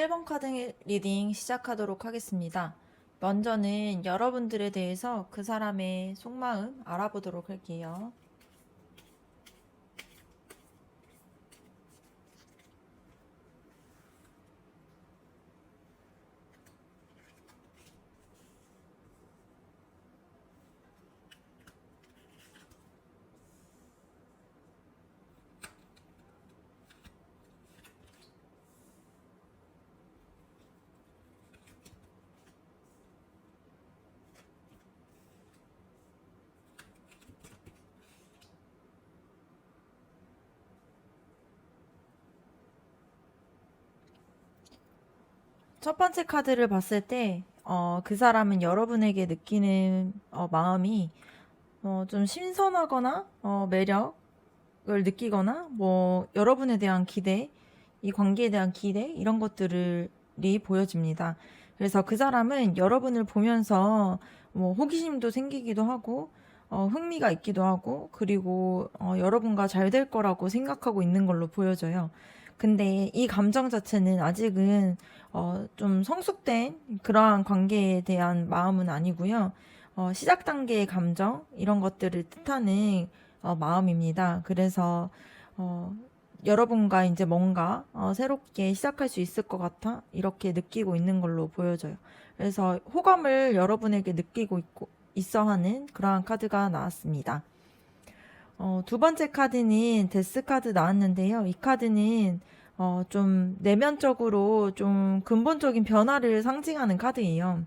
1번 카드 리딩 시작하도록 하겠습니다. 먼저는 여러분들에 대해서 그 사람의 속마음 알아보도록 할게요. 첫 번째 카드를 봤을 때, 그 사람은 여러분에게 느끼는 마음이 좀 신선하거나 매력을 느끼거나 뭐 여러분에 대한 기대, 이 관계에 대한 기대 이런 것들이 보여집니다. 그래서 그 사람은 여러분을 보면서 뭐 호기심도 생기기도 하고 흥미가 있기도 하고 그리고 여러분과 잘 될 거라고 생각하고 있는 걸로 보여져요. 근데 이 감정 자체는 아직은 좀 성숙된 그러한 관계에 대한 마음은 아니고요. 시작 단계의 감정 이런 것들을 뜻하는 마음입니다. 그래서 여러분과 이제 뭔가 새롭게 시작할 수 있을 것 같아 이렇게 느끼고 있는 걸로 보여져요. 그래서 호감을 여러분에게 느끼고 있어 하는 그러한 카드가 나왔습니다. 두 번째 카드는 데스 카드 나왔는데요. 이 카드는 좀 내면적으로 좀 근본적인 변화를 상징하는 카드예요.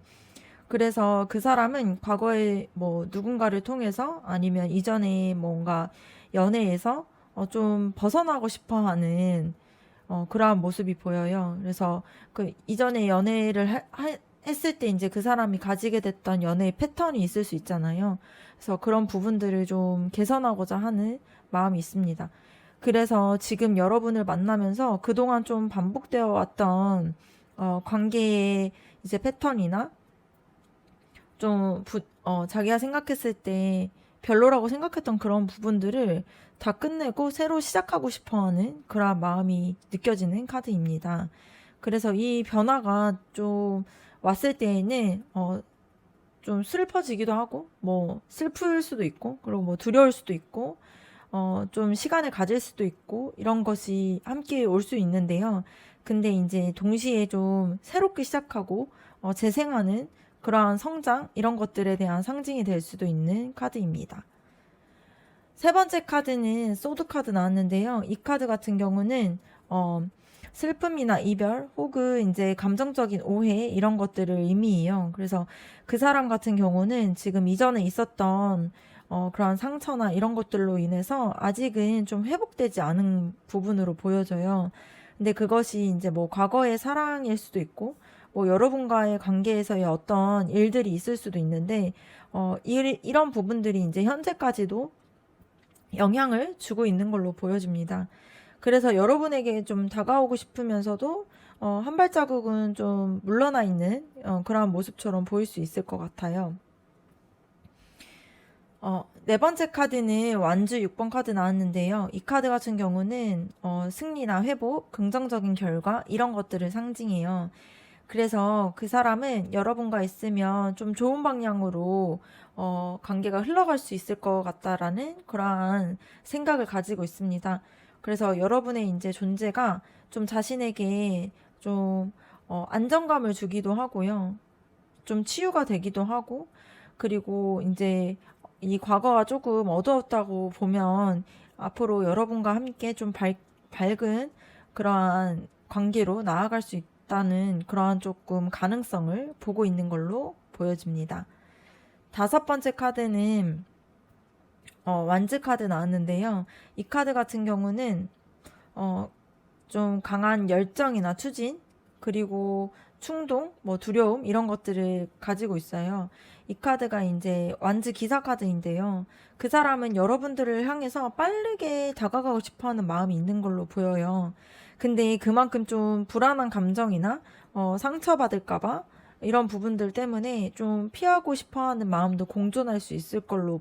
그래서 그 사람은 과거에 뭐 누군가를 통해서 아니면 이전에 뭔가 연애에서 좀 벗어나고 싶어 하는 그러한 모습이 보여요. 그래서 그 이전에 연애를 했을 때 이제 그 사람이 가지게 됐던 연애의 패턴이 있을 수 있잖아요. 그래서 그런 부분들을 좀 개선하고자 하는 마음이 있습니다. 그래서 지금 여러분을 만나면서 그동안 좀 반복되어 왔던 관계의 이제 패턴이나 좀 자기가 생각했을 때 별로라고 생각했던 그런 부분들을 다 끝내고 새로 시작하고 싶어 하는 그런 마음이 느껴지는 카드입니다. 그래서 이 변화가 좀 왔을 때에는 좀 슬퍼지기도 하고 뭐 슬플 수도 있고 그리고 뭐 두려울 수도 있고 좀 시간을 가질 수도 있고 이런 것이 함께 올 수 있는데요. 근데 이제 동시에 좀 새롭게 시작하고 재생하는 그러한 성장 이런 것들에 대한 상징이 될 수도 있는 카드입니다. 세 번째 카드는 소드 카드 나왔는데요. 이 카드 같은 경우는 슬픔이나 이별 혹은 이제 감정적인 오해 이런 것들을 의미해요. 그래서 그 사람 같은 경우는 지금 이전에 있었던 그런 상처나 이런 것들로 인해서 아직은 좀 회복되지 않은 부분으로 보여져요. 근데 그것이 이제 뭐 과거의 사랑일 수도 있고 뭐 여러분과의 관계에서의 어떤 일들이 있을 수도 있는데 이런 부분들이 이제 현재까지도 영향을 주고 있는 걸로 보여집니다. 그래서 여러분에게 좀 다가오고 싶으면서도 한 발자국은 좀 물러나 있는 그러한 모습처럼 보일 수 있을 것 같아요. 네 번째 카드는 완주 6번 카드 나왔는데요. 이 카드 같은 경우는 승리나 회복, 긍정적인 결과 이런 것들을 상징해요. 그래서 그 사람은 여러분과 있으면 좀 좋은 방향으로 관계가 흘러갈 수 있을 것 같다라는 그러한 생각을 가지고 있습니다. 그래서 여러분의 이제 존재가 좀 자신에게 좀 안정감을 주기도 하고요. 좀 치유가 되기도 하고, 그리고 이제 이 과거가 조금 어두웠다고 보면 앞으로 여러분과 함께 좀 밝은 그러한 관계로 나아갈 수 있다는 그러한 조금 가능성을 보고 있는 걸로 보여집니다. 다섯 번째 카드는 완즈 카드 나왔는데요. 이 카드 같은 경우는 좀 강한 열정이나 추진, 그리고 충동, 뭐 두려움 이런 것들을 가지고 있어요. 이 카드가 이제 완즈 기사 카드인데요. 그 사람은 여러분들을 향해서 빠르게 다가가고 싶어 하는 마음이 있는 걸로 보여요. 근데 그만큼 좀 불안한 감정이나 상처받을까봐 이런 부분들 때문에 좀 피하고 싶어 하는 마음도 공존할 수 있을 걸로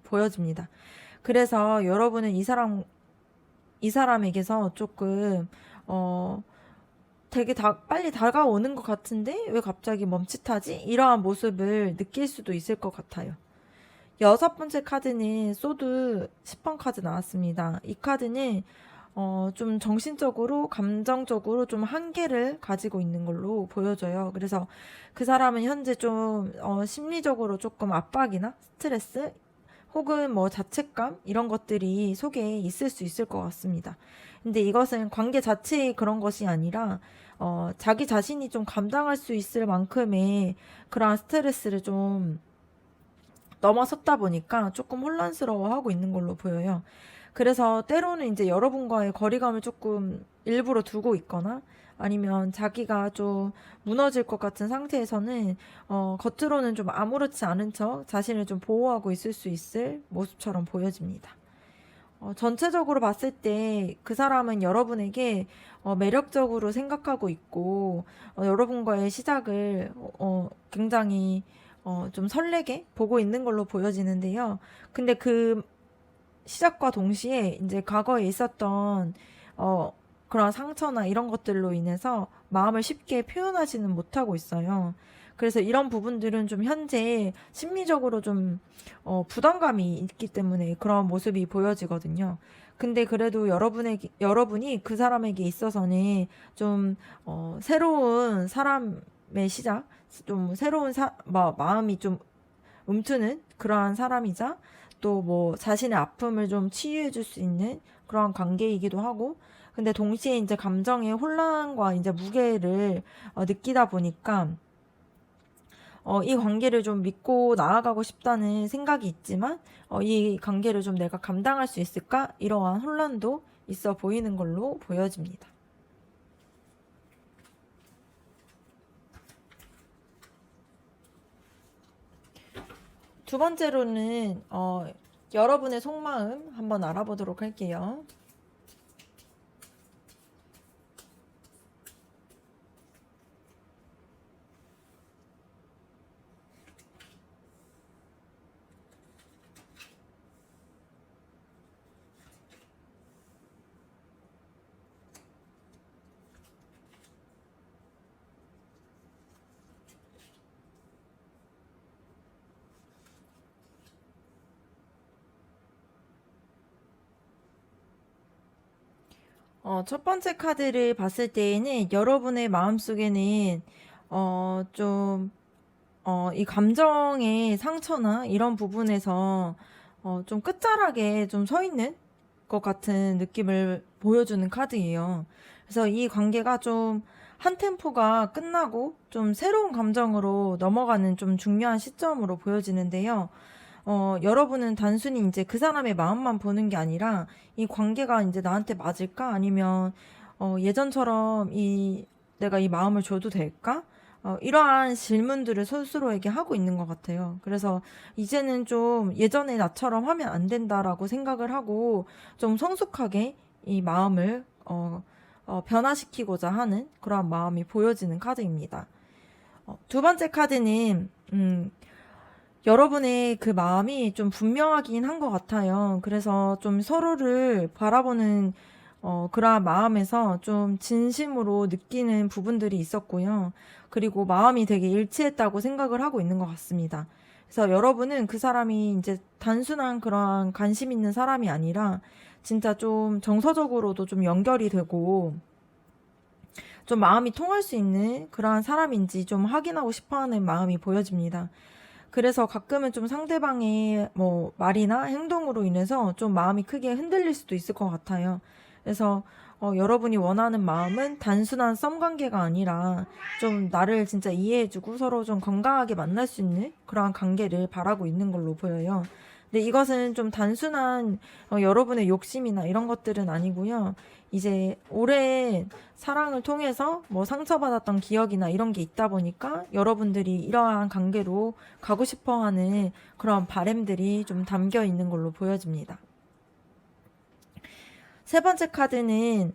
보여집니다. 그래서 여러분은 이 사람에게서 조금 되게 빨리 다가오는 것 같은데 왜 갑자기 멈칫하지? 이러한 모습을 느낄 수도 있을 것 같아요. 여섯 번째 카드는 소드 10번 카드 나왔습니다. 이 카드는 좀 정신적으로, 감정적으로 좀 한계를 가지고 있는 걸로 보여져요. 그래서 그 사람은 현재 좀 심리적으로 조금 압박이나 스트레스 혹은 뭐 자책감 이런 것들이 속에 있을 수 있을 것 같습니다. 근데 이것은 관계 자체의 그런 것이 아니라 자기 자신이 좀 감당할 수 있을 만큼의 그러한 스트레스를 좀 넘어섰다 보니까 조금 혼란스러워하고 있는 걸로 보여요. 그래서 때로는 이제 여러분과의 거리감을 조금 일부러 두고 있거나 아니면 자기가 좀 무너질 것 같은 상태에서는 겉으로는 좀 아무렇지 않은 척 자신을 좀 보호하고 있을 수 있을 모습처럼 보여집니다. 전체적으로 봤을 때 그 사람은 여러분에게 매력적으로 생각하고 있고 여러분과의 시작을 굉장히 좀 설레게 보고 있는 걸로 보여지는데요. 근데 그 시작과 동시에 이제 과거에 있었던 그런 상처나 이런 것들로 인해서 마음을 쉽게 표현하지는 못하고 있어요. 그래서 이런 부분들은 좀 현재 심리적으로 좀 부담감이 있기 때문에 그런 모습이 보여지거든요. 근데 그래도 여러분이 그 사람에게 있어서는 좀 새로운 사람의 시작, 좀 새로운 마음이 좀 움트는 그러한 사람이자 또 뭐 자신의 아픔을 좀 치유해 줄 수 있는 그러한 관계이기도 하고, 근데 동시에 이제 감정의 혼란과 이제 무게를 느끼다 보니까 이 관계를 좀 믿고 나아가고 싶다는 생각이 있지만 이 관계를 좀 내가 감당할 수 있을까? 이러한 혼란도 있어 보이는 걸로 보여집니다. 두 번째로는 여러분의 속마음 한번 알아보도록 할게요. 첫 번째 카드를 봤을 때에는 여러분의 마음속에는 좀 이 감정의 상처나 이런 부분에서 좀 끝자락에 좀 서 있는 것 같은 느낌을 보여주는 카드예요. 그래서 이 관계가 좀 한 템포가 끝나고 좀 새로운 감정으로 넘어가는 좀 중요한 시점으로 보여지는데요. 여러분은 단순히 이제 그 사람의 마음만 보는 게 아니라 이 관계가 이제 나한테 맞을까? 아니면 예전처럼 내가 이 마음을 줘도 될까? 이러한 질문들을 스스로에게 하고 있는 것 같아요. 그래서 이제는 좀 예전의 나처럼 하면 안 된다라고 생각을 하고 좀 성숙하게 이 마음을 변화시키고자 하는 그런 마음이 보여지는 카드입니다. 두 번째 카드는 여러분의 그 마음이 좀 분명하긴 한 것 같아요. 그래서 좀 서로를 바라보는 그러한 마음에서 좀 진심으로 느끼는 부분들이 있었고요. 그리고 마음이 되게 일치했다고 생각을 하고 있는 것 같습니다. 그래서 여러분은 그 사람이 이제 단순한 그러한 관심 있는 사람이 아니라 진짜 좀 정서적으로도 좀 연결이 되고 좀 마음이 통할 수 있는 그러한 사람인지 좀 확인하고 싶어 하는 마음이 보여집니다. 그래서 가끔은 좀 상대방의 뭐 말이나 행동으로 인해서 좀 마음이 크게 흔들릴 수도 있을 것 같아요. 그래서 여러분이 원하는 마음은 단순한 썸 관계가 아니라 좀 나를 진짜 이해해주고 서로 좀 건강하게 만날 수 있는 그러한 관계를 바라고 있는 걸로 보여요. 근데 이것은 좀 단순한 여러분의 욕심이나 이런 것들은 아니고요. 이제 오랜 사랑을 통해서 뭐 상처받았던 기억이나 이런 게 있다 보니까 여러분들이 이러한 관계로 가고 싶어 하는 그런 바램들이 좀 담겨 있는 걸로 보여집니다. 세 번째 카드는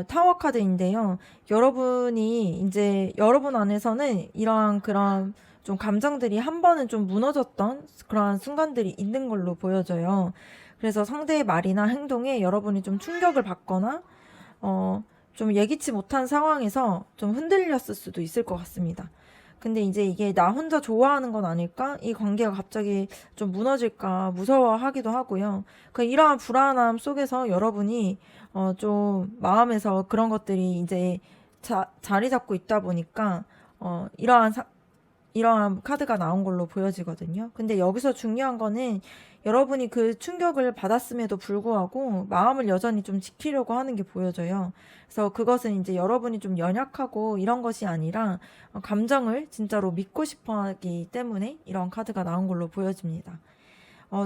타워 카드인데요. 여러분이 이제 여러분 안에서는 이러한 그런 좀 감정들이 한 번은 좀 무너졌던 그러한 순간들이 있는 걸로 보여져요. 그래서 상대의 말이나 행동에 여러분이 좀 충격을 받거나 좀 예기치 못한 상황에서 좀 흔들렸을 수도 있을 것 같습니다. 근데 이제 이게 나 혼자 좋아하는 건 아닐까? 이 관계가 갑자기 좀 무너질까 무서워하기도 하고요. 그 이러한 불안함 속에서 여러분이 좀 마음에서 그런 것들이 이제 자리 잡고 있다 보니까 이러한 카드가 나온 걸로 보여지거든요. 근데 여기서 중요한 거는 여러분이 그 충격을 받았음에도 불구하고 마음을 여전히 좀 지키려고 하는 게 보여져요. 그래서 그것은 이제 여러분이 좀 연약하고 이런 것이 아니라 감정을 진짜로 믿고 싶어 하기 때문에 이런 카드가 나온 걸로 보여집니다.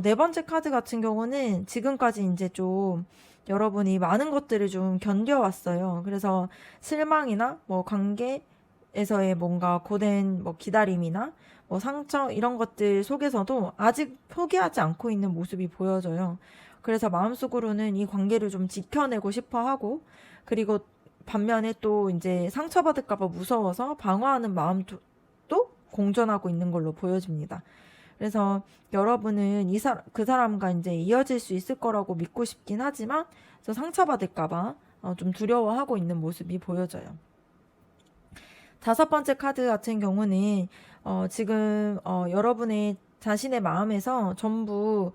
네 번째 카드 같은 경우는 지금까지 이제 좀 여러분이 많은 것들을 좀 견뎌왔어요. 그래서 실망이나 뭐 관계에서의 뭔가 고된 뭐 기다림이나 뭐 상처 이런 것들 속에서도 아직 포기하지 않고 있는 모습이 보여져요. 그래서 마음속으로는 이 관계를 좀 지켜내고 싶어 하고 그리고 반면에 또 이제 상처받을까봐 무서워서 방어하는 마음도 또 공존하고 있는 걸로 보여집니다. 그래서 여러분은 그 사람과 이제 이어질 수 있을 거라고 믿고 싶긴 하지만 상처받을까봐 좀 두려워하고 있는 모습이 보여져요. 다섯 번째 카드 같은 경우는 지금 여러분의 자신의 마음에서 전부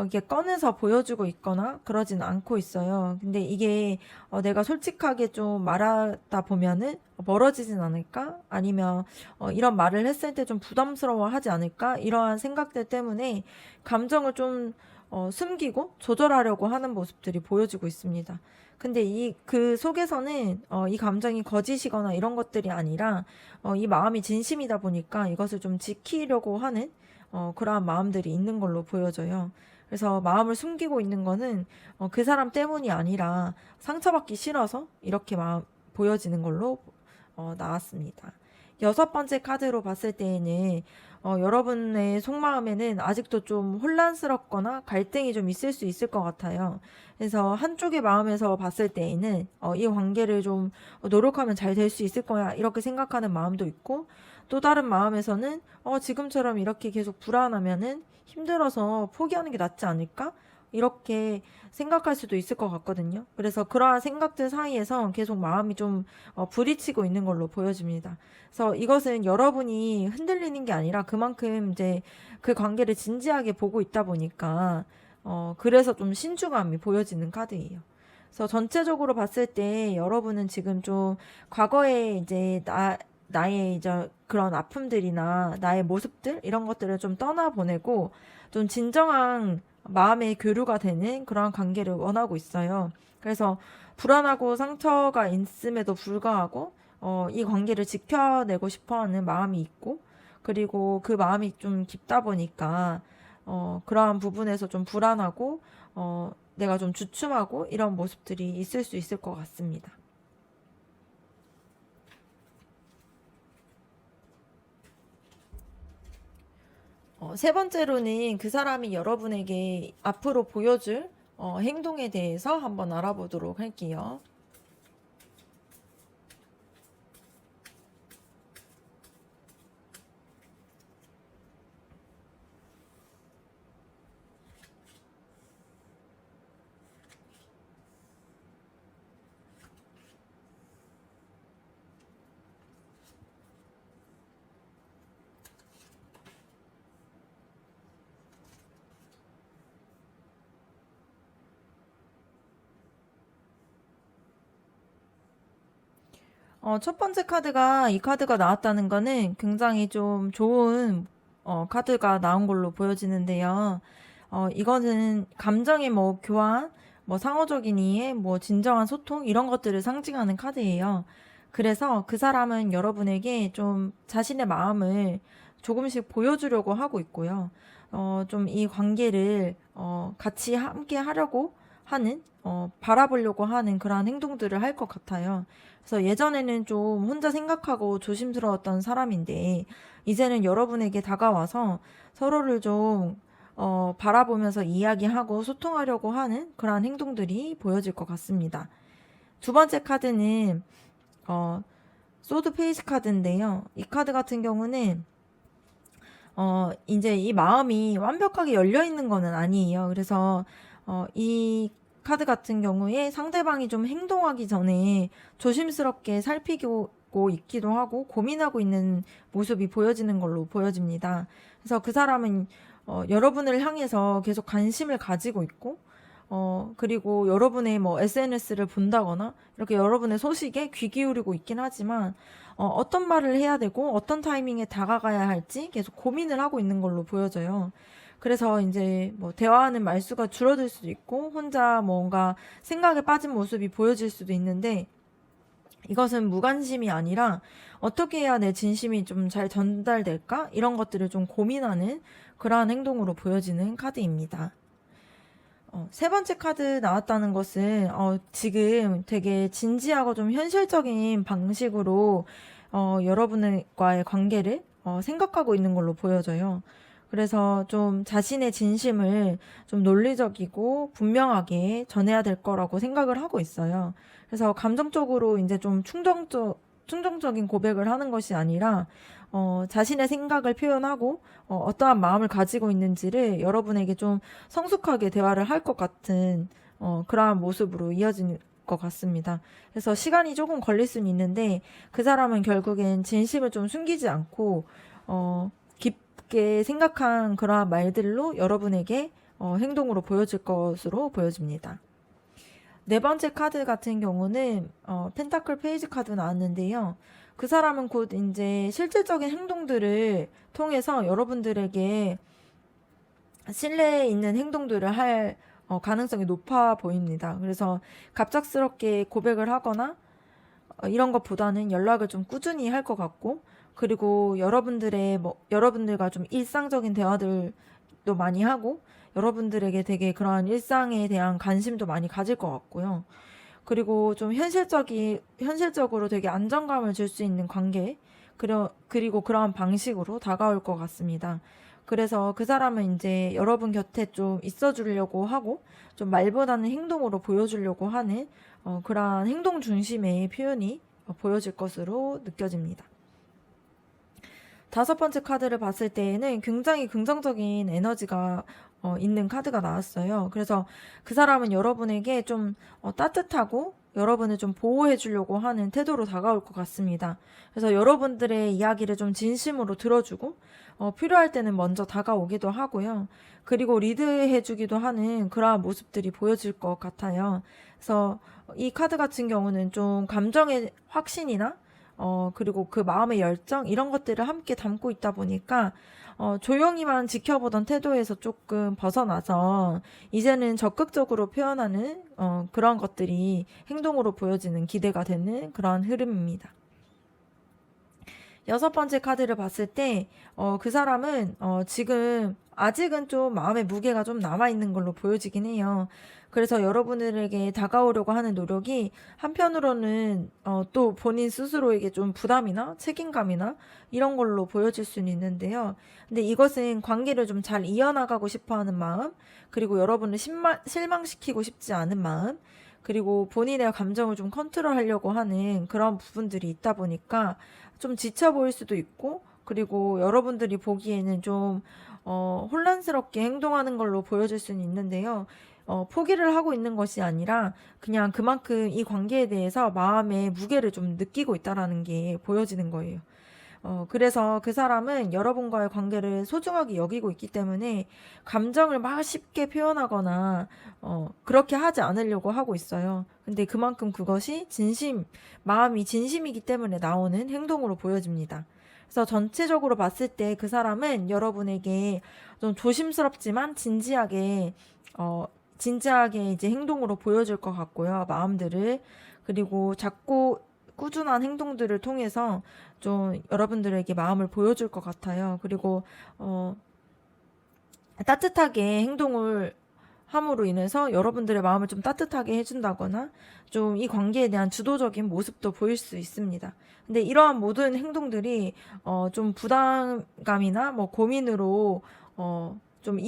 이게 꺼내서 보여주고 있거나 그러진 않고 있어요. 근데 이게 내가 솔직하게 좀 말하다 보면은 멀어지진 않을까? 아니면 이런 말을 했을 때 좀 부담스러워 하지 않을까? 이러한 생각들 때문에 감정을 좀 숨기고 조절하려고 하는 모습들이 보여지고 있습니다. 근데 그 속에서는 이 감정이 거짓이거나 이런 것들이 아니라 이 마음이 진심이다 보니까 이것을 좀 지키려고 하는 그러한 마음들이 있는 걸로 보여져요. 그래서 마음을 숨기고 있는 거는 그 사람 때문이 아니라 상처받기 싫어서 이렇게 보여지는 걸로 나왔습니다. 여섯 번째 카드로 봤을 때에는 여러분의 속마음에는 아직도 좀 혼란스럽거나 갈등이 좀 있을 수 있을 것 같아요. 그래서 한쪽의 마음에서 봤을 때에는 이 관계를 좀 노력하면 잘 될 수 있을 거야 이렇게 생각하는 마음도 있고 또 다른 마음에서는 지금처럼 이렇게 계속 불안하면은 힘들어서 포기하는 게 낫지 않을까? 이렇게 생각할 수도 있을 것 같거든요. 그래서 그러한 생각들 사이에서 계속 마음이 좀 부딪히고 있는 걸로 보여집니다. 그래서 이것은 여러분이 흔들리는 게 아니라 그만큼 이제 그 관계를 진지하게 보고 있다 보니까 그래서 좀 신중함이 보여지는 카드예요. 그래서 전체적으로 봤을 때 여러분은 지금 좀 과거에 이제 나의 이제 그런 아픔들이나 나의 모습들 이런 것들을 좀 떠나보내고 좀 진정한 마음의 교류가 되는 그런 관계를 원하고 있어요. 그래서 불안하고 상처가 있음에도 불구하고 이 관계를 지켜내고 싶어하는 마음이 있고 그리고 그 마음이 좀 깊다 보니까 그러한 부분에서 좀 불안하고 내가 좀 주춤하고 이런 모습들이 있을 수 있을 것 같습니다. 세 번째로는 그 사람이 여러분에게 앞으로 보여줄 행동에 대해서 한번 알아보도록 할게요. 첫 번째 카드가 이 카드가 나왔다는 거는 굉장히 좀 좋은 카드가 나온 걸로 보여지는데요. 이거는 감정의 뭐 교환, 뭐 상호적인 이해, 뭐 진정한 소통 이런 것들을 상징하는 카드예요. 그래서 그 사람은 여러분에게 좀 자신의 마음을 조금씩 보여주려고 하고 있고요. 좀 이 관계를 같이 함께 하려고 하는, 바라보려고 하는 그러한 행동들을 할 것 같아요. 그래서 예전에는 좀 혼자 생각하고 조심스러웠던 사람인데, 이제는 여러분에게 다가와서 서로를 좀, 바라보면서 이야기하고 소통하려고 하는 그러한 행동들이 보여질 것 같습니다. 두 번째 카드는, 어, 소드 페이지 카드인데요. 이 카드 같은 경우는, 이제 이 마음이 완벽하게 열려 있는 거는 아니에요. 그래서, 이 카드 같은 경우에 상대방이 좀 행동하기 전에 조심스럽게 살피고 있기도 하고 고민하고 있는 모습이 보여지는 걸로 보여집니다. 그래서 그 사람은 여러분을 향해서 계속 관심을 가지고 있고 그리고 여러분의 뭐 SNS를 본다거나 이렇게 여러분의 소식에 귀 기울이고 있긴 하지만 어떤 말을 해야 되고 어떤 타이밍에 다가가야 할지 계속 고민을 하고 있는 걸로 보여져요. 그래서 이제 뭐 대화하는 말수가 줄어들 수도 있고 혼자 뭔가 생각에 빠진 모습이 보여질 수도 있는데 이것은 무관심이 아니라 어떻게 해야 내 진심이 좀 잘 전달될까? 이런 것들을 좀 고민하는 그러한 행동으로 보여지는 카드입니다. 세 번째 카드 나왔다는 것은 지금 되게 진지하고 좀 현실적인 방식으로 여러분과의 관계를 생각하고 있는 걸로 보여져요. 그래서 좀 자신의 진심을 좀 논리적이고 분명하게 전해야 될 거라고 생각을 하고 있어요. 그래서 감정적으로 이제 좀 충동적인 고백을 하는 것이 아니라 자신의 생각을 표현하고 어떠한 마음을 가지고 있는지를 여러분에게 좀 성숙하게 대화를 할 것 같은 그러한 모습으로 이어질 것 같습니다. 그래서 시간이 조금 걸릴 수는 있는데 그 사람은 결국엔 진심을 좀 숨기지 않고 깊게 생각한 그러한 말들로 여러분에게 행동으로 보여질 것으로 보여집니다. 네 번째 카드 같은 경우는 펜타클 페이지 카드 나왔는데요. 그 사람은 곧 이제 실질적인 행동들을 통해서 여러분들에게 신뢰 있는 행동들을 할 가능성이 높아 보입니다. 그래서 갑작스럽게 고백을 하거나 이런 것보다는 연락을 좀 꾸준히 할 것 같고 그리고 여러분들과 좀 일상적인 대화들도 많이 하고 여러분들에게 되게 그러한 일상에 대한 관심도 많이 가질 것 같고요. 그리고 좀 현실적으로 되게 안정감을 줄 수 있는 관계, 그리고 그러한 방식으로 다가올 것 같습니다. 그래서 그 사람은 이제 여러분 곁에 좀 있어 주려고 하고, 좀 말보다는 행동으로 보여주려고 하는, 그러한 행동 중심의 표현이 보여질 것으로 느껴집니다. 다섯 번째 카드를 봤을 때에는 굉장히 긍정적인 에너지가 있는 카드가 나왔어요. 그래서 그 사람은 여러분에게 좀 따뜻하고 여러분을 좀 보호해 주려고 하는 태도로 다가올 것 같습니다. 그래서 여러분들의 이야기를 좀 진심으로 들어주고 필요할 때는 먼저 다가오기도 하고요. 그리고 리드해 주기도 하는 그러한 모습들이 보여질 것 같아요. 그래서 이 카드 같은 경우는 좀 감정의 확신이나 그리고 그 마음의 열정, 이런 것들을 함께 담고 있다 보니까, 조용히만 지켜보던 태도에서 조금 벗어나서, 이제는 적극적으로 표현하는, 그런 것들이 행동으로 보여지는 기대가 되는 그런 흐름입니다. 여섯 번째 카드를 봤을 때, 그 사람은, 지금, 아직은 좀 마음의 무게가 좀 남아있는 걸로 보여지긴 해요. 그래서 여러분들에게 다가오려고 하는 노력이 한편으로는, 또 본인 스스로에게 좀 부담이나 책임감이나 이런 걸로 보여질 수는 있는데요. 근데 이것은 관계를 좀 잘 이어나가고 싶어 하는 마음, 그리고 여러분을 실망시키고 싶지 않은 마음, 그리고 본인의 감정을 좀 컨트롤하려고 하는 그런 부분들이 있다 보니까 좀 지쳐 보일 수도 있고, 그리고 여러분들이 보기에는 좀 혼란스럽게 행동하는 걸로 보여질 수는 있는데요. 포기를 하고 있는 것이 아니라 그냥 그만큼 이 관계에 대해서 마음의 무게를 좀 느끼고 있다라는 게 보여지는 거예요. 그래서 그 사람은 여러분과의 관계를 소중하게 여기고 있기 때문에 감정을 막 쉽게 표현하거나, 그렇게 하지 않으려고 하고 있어요. 근데 그만큼 그것이 마음이 진심이기 때문에 나오는 행동으로 보여집니다. 그래서 전체적으로 봤을 때 그 사람은 여러분에게 좀 조심스럽지만 진지하게 이제 행동으로 보여줄 것 같고요. 마음들을. 그리고 자꾸 꾸준한 행동들을 통해서 좀 여러분들에게 마음을 보여줄 것 같아요. 그리고 따뜻하게 행동을 함으로 인해서 여러분들의 마음을 좀 따뜻하게 해준다거나 좀 이 관계에 대한 주도적인 모습도 보일 수 있습니다. 근데 이러한 모든 행동들이 좀 부담감이나 뭐 고민으로 좀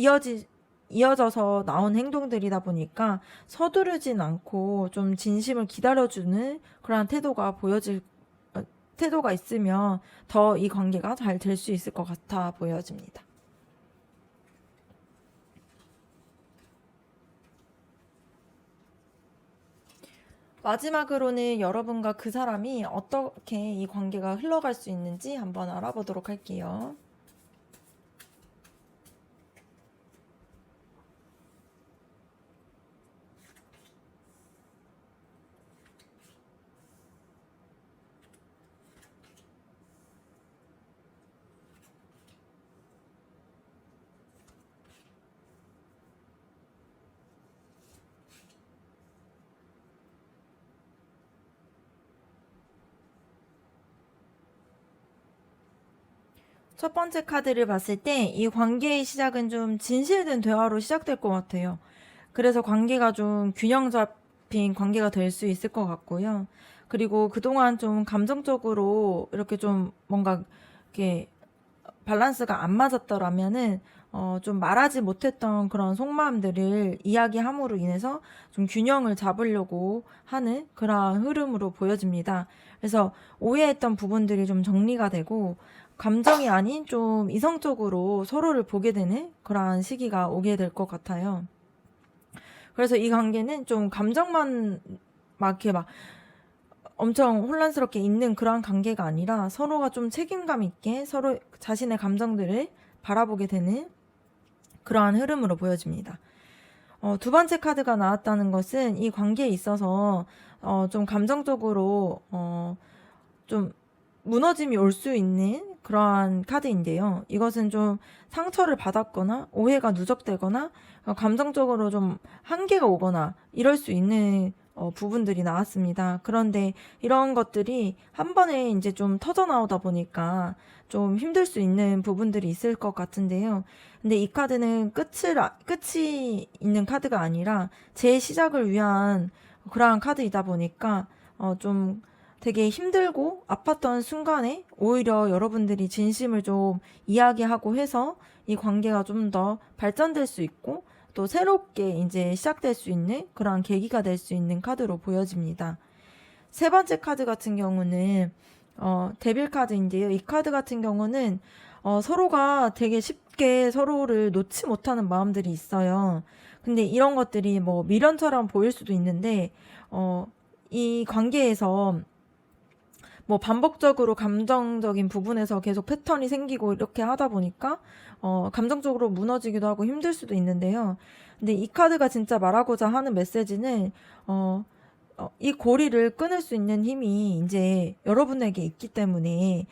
이어져서 나온 행동들이다 보니까 서두르진 않고 좀 진심을 기다려주는 그런 태도가 있으면 더 이 관계가 잘 될 수 있을 것 같아 보여집니다. 마지막으로는 여러분과 그 사람이 어떻게 이 관계가 흘러갈 수 있는지 한번 알아보도록 할게요. 첫 번째 카드를 봤을 때 이 관계의 시작은 좀 진실된 대화로 시작될 것 같아요. 그래서 관계가 좀 균형 잡힌 관계가 될 수 있을 것 같고요. 그리고 그동안 좀 감정적으로 이렇게 좀 뭔가 이렇게 밸런스가 안 맞았더라면은 좀 말하지 못했던 그런 속마음들을 이야기함으로 인해서 좀 균형을 잡으려고 하는 그러한 흐름으로 보여집니다. 그래서 오해했던 부분들이 좀 정리가 되고 감정이 아닌 좀 이성적으로 서로를 보게 되는 그러한 시기가 오게 될 것 같아요. 그래서 이 관계는 좀 감정만 막 이렇게 막 엄청 혼란스럽게 있는 그러한 관계가 아니라 서로가 좀 책임감 있게 서로 자신의 감정들을 바라보게 되는 그러한 흐름으로 보여집니다. 두 번째 카드가 나왔다는 것은 이 관계에 있어서 좀 감정적으로 좀 무너짐이 올 수 있는 그러한 카드인데요. 이것은 좀 상처를 받았거나 오해가 누적되거나 감정적으로 좀 한계가 오거나 이럴 수 있는 부분들이 나왔습니다. 그런데 이런 것들이 한 번에 이제 좀 터져 나오다 보니까 좀 힘들 수 있는 부분들이 있을 것 같은데요. 근데 이 카드는 끝이 있는 카드가 아니라 재시작을 위한 그러한 카드이다 보니까 좀 되게 힘들고 아팠던 순간에 오히려 여러분들이 진심을 좀 이야기하고 해서 이 관계가 좀 더 발전될 수 있고 또 새롭게 이제 시작될 수 있는 그런 계기가 될 수 있는 카드로 보여집니다. 세 번째 카드 같은 경우는 데빌 카드인데요. 이 카드 같은 경우는 서로가 되게 쉽게 서로를 놓지 못하는 마음들이 있어요. 근데 이런 것들이 뭐 미련처럼 보일 수도 있는데 이 관계에서 뭐 반복적으로 감정적인 부분에서 계속 패턴이 생기고 이렇게 하다 보니까 감정적으로 무너지기도 하고 힘들 수도 있는데요. 근데 이 카드가 진짜 말하고자 하는 메시지는 이 고리를 끊을 수 있는 힘이 이제 여러분에게 있기 때문에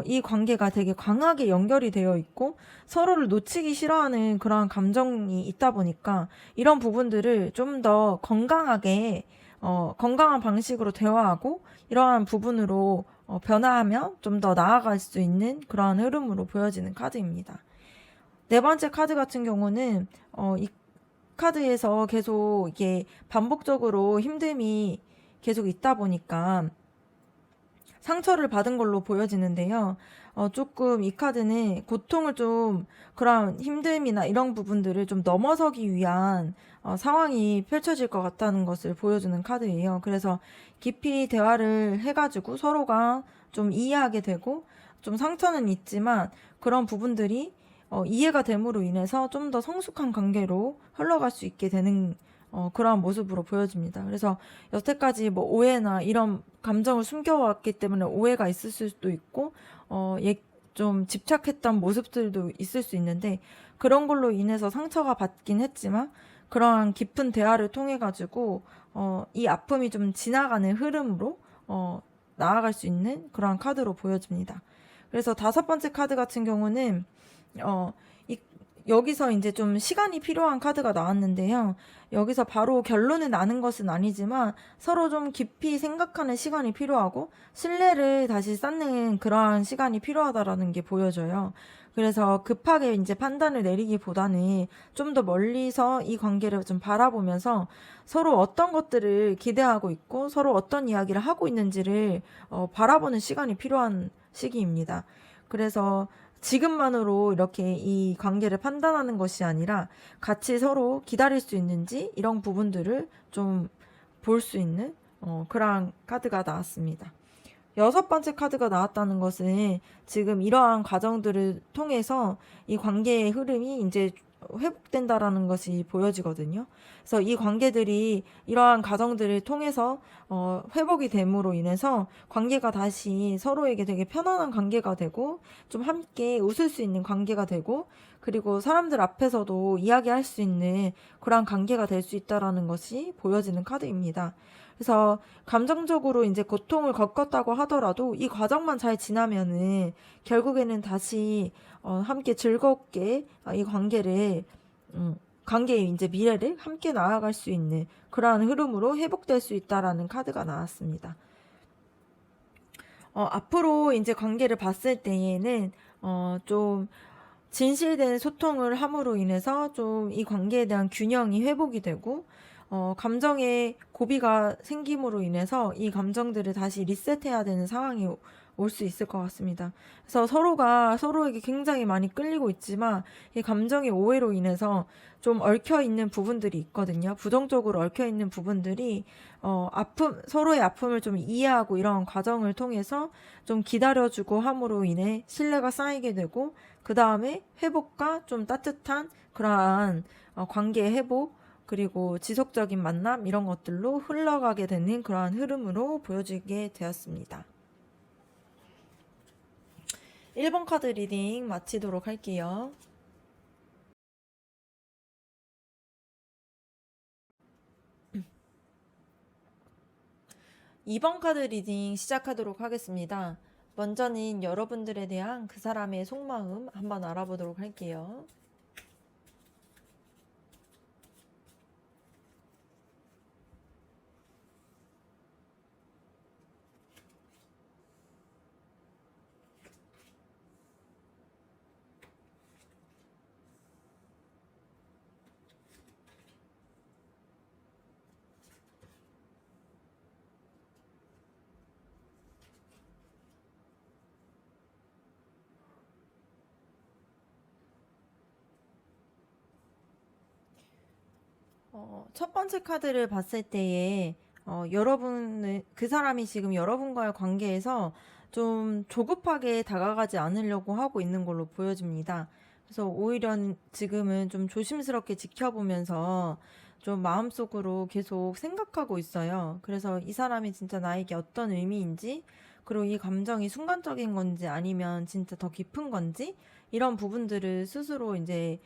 이 관계가 되게 강하게 연결이 되어 있고 서로를 놓치기 싫어하는 그런 감정이 있다 보니까 이런 부분들을 좀 더 건강한 방식으로 대화하고 이러한 부분으로 변화하며 좀 더 나아갈 수 있는 그러한 흐름으로 보여지는 카드입니다. 네 번째 카드 같은 경우는 이 카드에서 계속 이게 반복적으로 힘듦이 계속 있다 보니까 상처를 받은 걸로 보여지는데요. 조금 이 카드는 고통을 좀 그런 힘듦이나 이런 부분들을 좀 넘어서기 위한 상황이 펼쳐질 것 같다는 것을 보여주는 카드예요. 그래서 깊이 대화를 해가지고 서로가 좀 이해하게 되고 좀 상처는 있지만 그런 부분들이 이해가 됨으로 인해서 좀 더 성숙한 관계로 흘러갈 수 있게 되는 그러한 모습으로 보여집니다. 그래서 여태까지 뭐 오해나 이런 감정을 숨겨왔기 때문에 오해가 있을 수도 있고, 좀 집착했던 모습들도 있을 수 있는데, 그런 걸로 인해서 상처가 받긴 했지만, 그러한 깊은 대화를 통해 가지고, 이 아픔이 좀 지나가는 흐름으로, 나아갈 수 있는 그러한 카드로 보여집니다. 그래서 다섯 번째 카드 같은 경우는, 어, 이, 여기서 이제 좀 시간이 필요한 카드가 나왔는데요. 여기서 바로 결론을 나는 것은 아니지만 서로 좀 깊이 생각하는 시간이 필요하고 신뢰를 다시 쌓는 그러한 시간이 필요하다라는 게 보여져요. 그래서 급하게 이제 판단을 내리기보다는 좀 더 멀리서 이 관계를 좀 바라보면서 서로 어떤 것들을 기대하고 있고 서로 어떤 이야기를 하고 있는지를 바라보는 시간이 필요한 시기입니다. 그래서 지금만으로 이렇게 이 관계를 판단하는 것이 아니라 같이 서로 기다릴 수 있는지 이런 부분들을 좀 볼 수 있는 그러한 카드가 나왔습니다. 여섯 번째 카드가 나왔다는 것은 지금 이러한 과정들을 통해서 이 관계의 흐름이 이제 회복된다라는 것이 보여지거든요. 그래서 이 관계들이 이러한 과정들을 통해서 회복이 됨으로 인해서 관계가 다시 서로에게 되게 편안한 관계가 되고 좀 함께 웃을 수 있는 관계가 되고 그리고 사람들 앞에서도 이야기할 수 있는 그러한 관계가 될 수 있다라는 것이 보여지는 카드입니다. 그래서 감정적으로 이제 고통을 겪었다고 하더라도 이 과정만 잘 지나면은 결국에는 다시 함께 즐겁게 이 관계의 이제 미래를 함께 나아갈 수 있는 그러한 흐름으로 회복될 수 있다라는 카드가 나왔습니다. 앞으로 이제 관계를 봤을 때에는 좀 진실된 소통을 함으로 인해서 좀 이 관계에 대한 균형이 회복이 되고 감정의 고비가 생김으로 인해서 이 감정들을 다시 리셋해야 되는 상황이 올 수 있을 것 같습니다. 그래서 서로가 서로에게 굉장히 많이 끌리고 있지만 이 감정의 오해로 인해서 좀 얽혀 있는 부분들이 있거든요. 부정적으로 얽혀 있는 부분들이 서로의 아픔을 좀 이해하고 이런 과정을 통해서 좀 기다려주고 함으로 인해 신뢰가 쌓이게 되고 그 다음에 회복과 좀 따뜻한 그러한 관계의 회복 그리고 지속적인 만남 이런 것들로 흘러가게 되는 그러한 흐름으로 보여지게 되었습니다. 1번 카드 리딩 마치도록 할게요. 2번 카드 리딩 시작하도록 하겠습니다. 먼저는 여러분들에 대한 그 사람의 속마음 한번 알아보도록 할게요. 첫 번째 카드를 봤을 때에 그 사람이 지금 여러분과의 관계에서 좀 조급하게 다가가지 않으려고 하고 있는 걸로 보여집니다. 그래서 오히려 지금은 좀 조심스럽게 지켜보면서 좀 마음속으로 계속 생각하고 있어요. 그래서 이 사람이 진짜 나에게 어떤 의미인지, 그리고 이 감정이 순간적인 건지 아니면 진짜 더 깊은 건지, 이런 부분들을 스스로 이제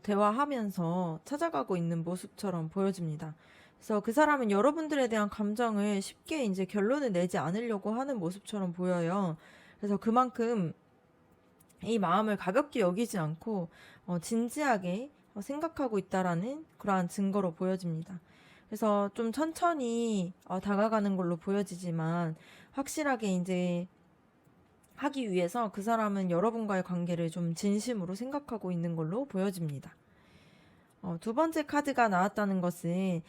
대화하면서 찾아가고 있는 모습처럼 보여집니다. 그래서 그 사람은 여러분들에 대한 감정을 쉽게 이제 결론을 내지 않으려고 하는 모습처럼 보여요. 그래서 그만큼 이 마음을 가볍게 여기지 않고 진지하게 생각하고 있다라는 그러한 증거로 보여집니다. 그래서 좀 천천히 다가가는 걸로 보여지지만 확실하게 이제 하기 위해서 그 사람은 여러분과의 관계를 좀 진심으로 생각하고 있는 걸로 보여집니다. 두 번째 카드가 나왔다는 것은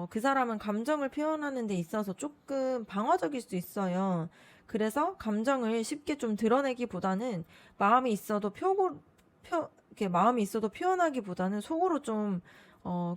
그 사람은 감정을 표현하는 데 있어서 조금 방어적일 수 있어요. 그래서 감정을 쉽게 좀 드러내기보다는 마음이 있어도 이렇게 마음이 있어도 표현하기보다는 속으로 좀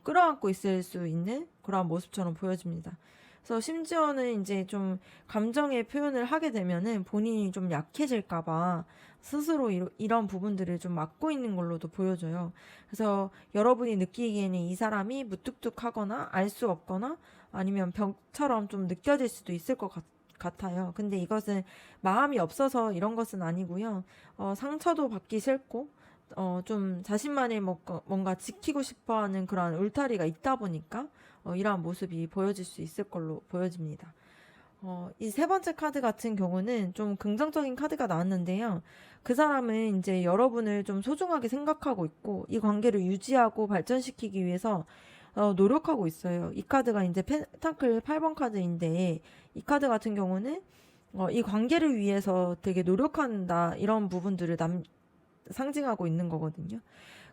끌어안고 있을 수 있는 그런 모습처럼 보여집니다. 그래서 심지어는 이제 좀 감정의 표현을 하게 되면은 본인이 좀 약해질까봐 스스로 이런 부분들을 좀 막고 있는 걸로도 보여져요. 그래서 여러분이 느끼기에는 이 사람이 무뚝뚝하거나 알 수 없거나 아니면 벽처럼 좀 느껴질 수도 있을 것 같아요. 근데 이것은 마음이 없어서 이런 것은 아니고요. 상처도 받기 싫고, 좀 자신만의 뭔가 지키고 싶어 하는 그런 울타리가 있다 보니까, 이러한 모습이 보여질 수 있을 걸로 보여집니다. 이 세 번째 카드 같은 경우는 좀 긍정적인 카드가 나왔는데요. 그 사람은 이제 여러분을 좀 소중하게 생각하고 있고, 이 관계를 유지하고 발전시키기 위해서 노력하고 있어요. 이 카드가 이제 펜타클 8번 카드인데, 이 카드 같은 경우는 이 관계를 위해서 되게 노력한다, 이런 부분들을 상징하고 있는 거거든요.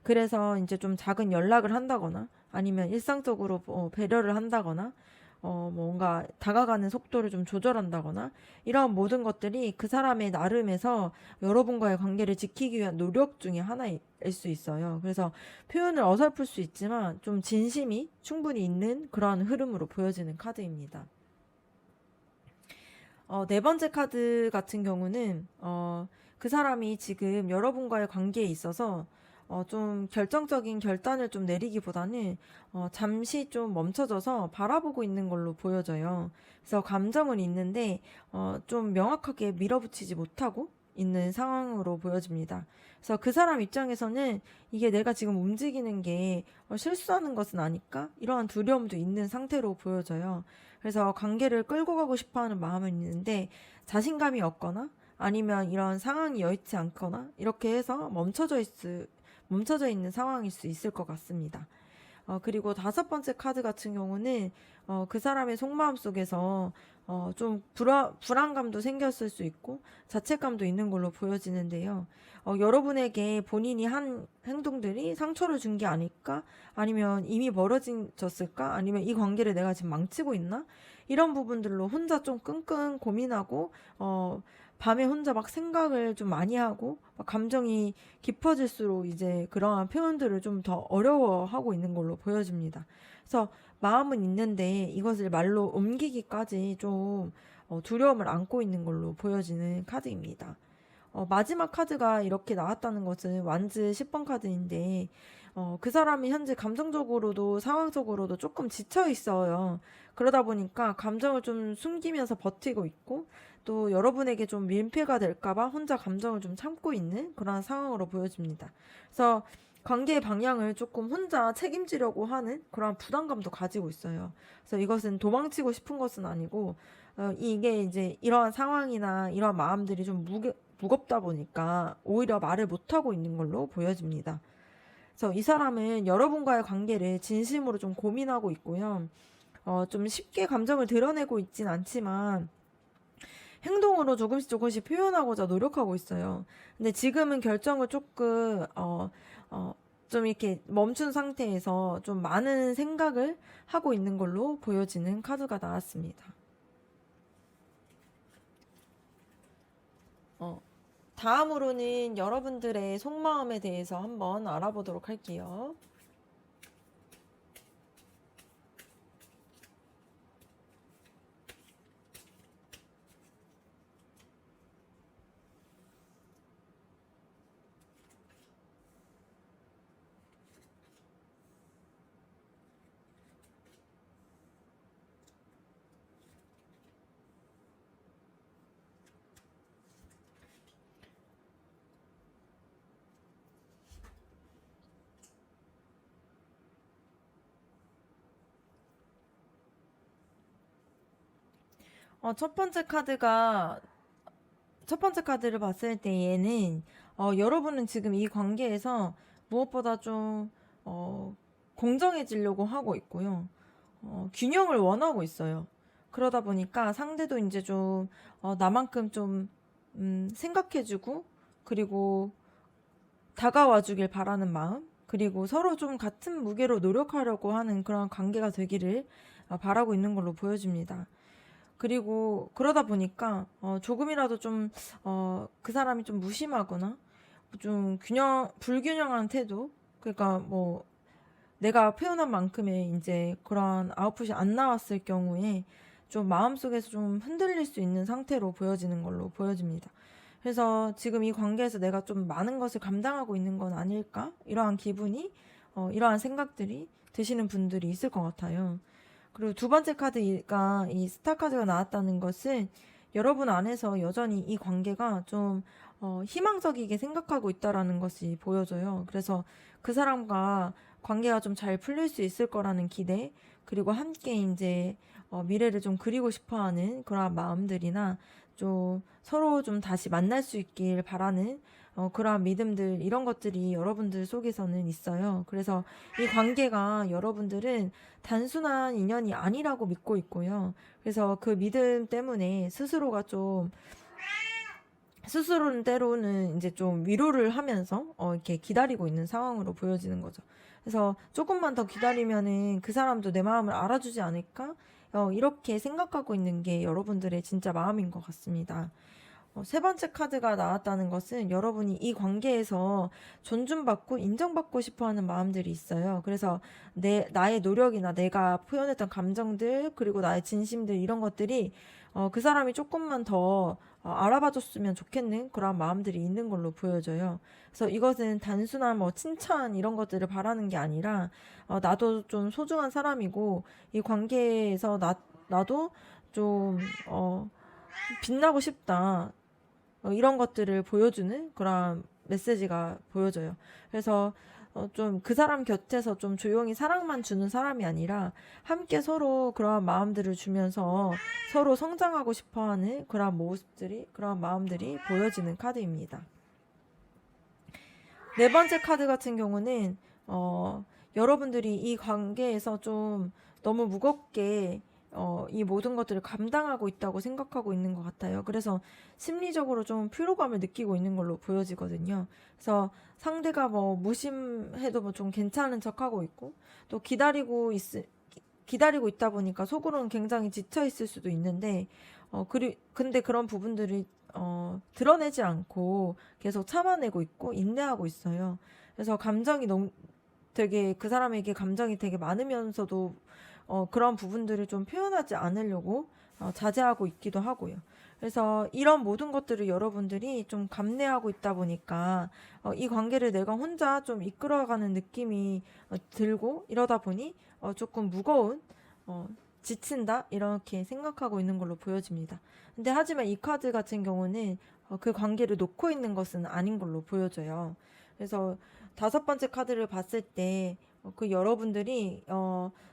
그래서 이제 좀 작은 연락을 한다거나 아니면 일상적으로 배려를 한다거나 뭔가 다가가는 속도를 좀 조절한다거나 이런 모든 것들이 그 사람의 나름에서 여러분과의 관계를 지키기 위한 노력 중에 하나일 수 있어요. 그래서 표현을 어설플 수 있지만 좀 진심이 충분히 있는 그러한 흐름으로 보여지는 카드입니다. 네 번째 카드 같은 경우는 그 사람이 지금 여러분과의 관계에 있어서 좀 결정적인 결단을 좀 내리기보다는 잠시 좀 멈춰져서 바라보고 있는 걸로 보여져요. 그래서 감정은 있는데 좀 명확하게 밀어붙이지 못하고 있는 상황으로 보여집니다. 그래서 그 사람 입장에서는 이게 내가 지금 움직이는 게 실수하는 것은 아닐까? 이러한 두려움도 있는 상태로 보여져요. 그래서 관계를 끌고 가고 싶어 하는 마음은 있는데 자신감이 없거나 아니면 이런 상황이 여의치 않거나 이렇게 해서 멈춰져 있는 상황일 수 있을 것 같습니다. 그리고 다섯 번째 카드 같은 경우는 그 사람의 속마음 속에서 좀 불안감도 생겼을 수 있고 자책감도 있는 걸로 보여지는데요. 여러분에게 본인이 한 행동들이 상처를 준 게 아닐까? 아니면 이미 멀어졌을까? 아니면 이 관계를 내가 지금 망치고 있나? 이런 부분들로 혼자 좀 끙끙 고민하고 밤에 혼자 막 생각을 좀 많이 하고 막 감정이 깊어질수록 이제 그러한 표현들을 좀 더 어려워하고 있는 걸로 보여집니다. 그래서 마음은 있는데 이것을 말로 옮기기까지 좀 두려움을 안고 있는 걸로 보여지는 카드입니다. 마지막 카드가 이렇게 나왔다는 것은 완즈 10번 카드인데, 그 사람이 현재 감정적으로도 상황적으로도 조금 지쳐 있어요. 그러다 보니까 감정을 좀 숨기면서 버티고 있고, 또 여러분에게 좀 민폐가 될까봐 혼자 감정을 좀 참고 있는 그런 상황으로 보여집니다. 그래서 관계의 방향을 조금 혼자 책임지려고 하는 그런 부담감도 가지고 있어요. 그래서 이것은 도망치고 싶은 것은 아니고, 이게 이제 이러한 상황이나 이러한 마음들이 좀 무겁다 보니까 오히려 말을 못하고 있는 걸로 보여집니다. 그래서 이 사람은 여러분과의 관계를 진심으로 좀 고민하고 있고요. 좀 쉽게 감정을 드러내고 있진 않지만 행동으로 조금씩 표현하고자 노력하고 있어요. 근데 지금은 결정을 조금, 좀 이렇게 멈춘 상태에서 좀 많은 생각을 하고 있는 걸로 보여지는 카드가 나왔습니다. 어, 다음으로는 여러분들의 속마음에 대해서 한번 알아보도록 할게요. 어, 첫 번째 카드가, 첫 번째 카드를 봤을 때 얘는, 여러분은 지금 이 관계에서 무엇보다 좀, 공정해지려고 하고 있고요. 균형을 원하고 있어요. 그러다 보니까 상대도 이제 좀 나만큼 좀 생각해주고 그리고 다가와주길 바라는 마음 그리고 서로 좀 같은 무게로 노력하려고 하는 그런 관계가 되기를 바라고 있는 걸로 보여집니다. 그리고 그러다 보니까 조금이라도 좀 그 사람이 좀 무심하거나 좀 불균형한 태도 그러니까 뭐 내가 표현한 만큼의 이제 그런 아웃풋이 안 나왔을 경우에 좀 마음속에서 좀 흔들릴 수 있는 상태로 보여지는 걸로 보여집니다. 그래서 지금 이 관계에서 내가 좀 많은 것을 감당하고 있는 건 아닐까? 이러한 기분이, 이러한 생각들이 드시는 분들이 있을 것 같아요. 그리고 두 번째 카드가 이 스타 카드가 나왔다는 것은 여러분 안에서 여전히 이 관계가 좀 희망적이게 생각하고 있다라는 것이 보여져요. 그래서 그 사람과 관계가 좀 잘 풀릴 수 있을 거라는 기대, 그리고 함께 이제 미래를 좀 그리고 싶어 하는 그런 마음들이나 좀 서로 좀 다시 만날 수 있길 바라는 그러한 믿음들, 이런 것들이 여러분들 속에서는 있어요. 그래서 이 관계가 여러분들은 단순한 인연이 아니라고 믿고 있고요. 그래서 그 믿음 때문에 스스로는 때로는 이제 좀 위로를 하면서 이렇게 기다리고 있는 상황으로 보여지는 거죠. 그래서 조금만 더 기다리면은 그 사람도 내 마음을 알아주지 않을까? 이렇게 생각하고 있는 게 여러분들의 진짜 마음인 것 같습니다. 세 번째 카드가 나왔다는 것은 여러분이 이 관계에서 존중받고 인정받고 싶어 하는 마음들이 있어요. 그래서 나의 노력이나 내가 표현했던 감정들, 그리고 나의 진심들, 이런 것들이 그 사람이 조금만 더 알아봐 줬으면 좋겠는 그런 마음들이 있는 걸로 보여져요. 그래서 이것은 단순한 뭐 칭찬 이런 것들을 바라는 게 아니라 나도 좀 소중한 사람이고 이 관계에서 나도 좀 빛나고 싶다. 이런 것들을 보여주는 그런 메시지가 보여져요. 그래서 좀 그 사람 곁에서 좀 조용히 사랑만 주는 사람이 아니라 함께 서로 그러한 마음들을 주면서 서로 성장하고 싶어 하는 그런 모습들이, 그런 마음들이 보여지는 카드입니다. 네 번째 카드 같은 경우는, 여러분들이 이 관계에서 좀 너무 무겁게 이 모든 것들을 감당하고 있다고 생각하고 있는 것 같아요. 그래서 심리적으로 좀 피로감을 느끼고 있는 걸로 보여지거든요. 그래서 상대가 뭐 무심해도 뭐 좀 괜찮은 척하고 있고 또 기다리고 있다 보니까 속으로는 굉장히 지쳐 있을 수도 있는데 근데 그런 부분들이 드러내지 않고 계속 참아내고 있고 인내하고 있어요. 그래서 감정이 너무 되게 그 사람에게 감정이 되게 많으면서도 그런 부분들을 좀 표현하지 않으려고 자제하고 있기도 하고요. 그래서 이런 모든 것들을 여러분들이 좀 감내하고 있다 보니까 이 관계를 내가 혼자 좀 이끌어가는 느낌이 들고 이러다 보니 조금 무거운 지친다 이렇게 생각하고 있는 걸로 보여집니다. 근데 하지만 이 카드 같은 경우는 그 관계를 놓고 있는 것은 아닌 걸로 보여져요. 그래서 다섯 번째 카드를 봤을 때 그 여러분들이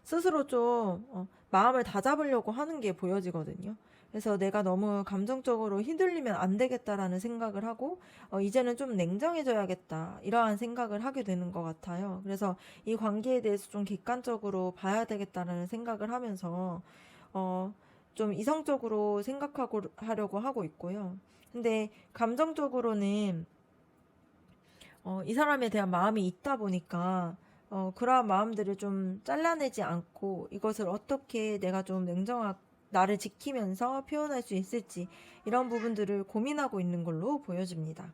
스스로 좀 마음을 다잡으려고 하는 게 보여지거든요. 그래서 내가 너무 감정적으로 휘둘리면 안 되겠다라는 생각을 하고 이제는 좀 냉정해져야겠다 이러한 생각을 하게 되는 것 같아요. 그래서 이 관계에 대해서 좀 객관적으로 봐야 되겠다라는 생각을 하면서 어, 좀 이성적으로 생각하고 하려고 하고 있고요. 근데 감정적으로는 이 사람에 대한 마음이 있다 보니까 그러한 마음들을 좀 잘라내지 않고 이것을 어떻게 내가 좀 나를 지키면서 표현할 수 있을지 이런 부분들을 고민하고 있는 걸로 보여집니다.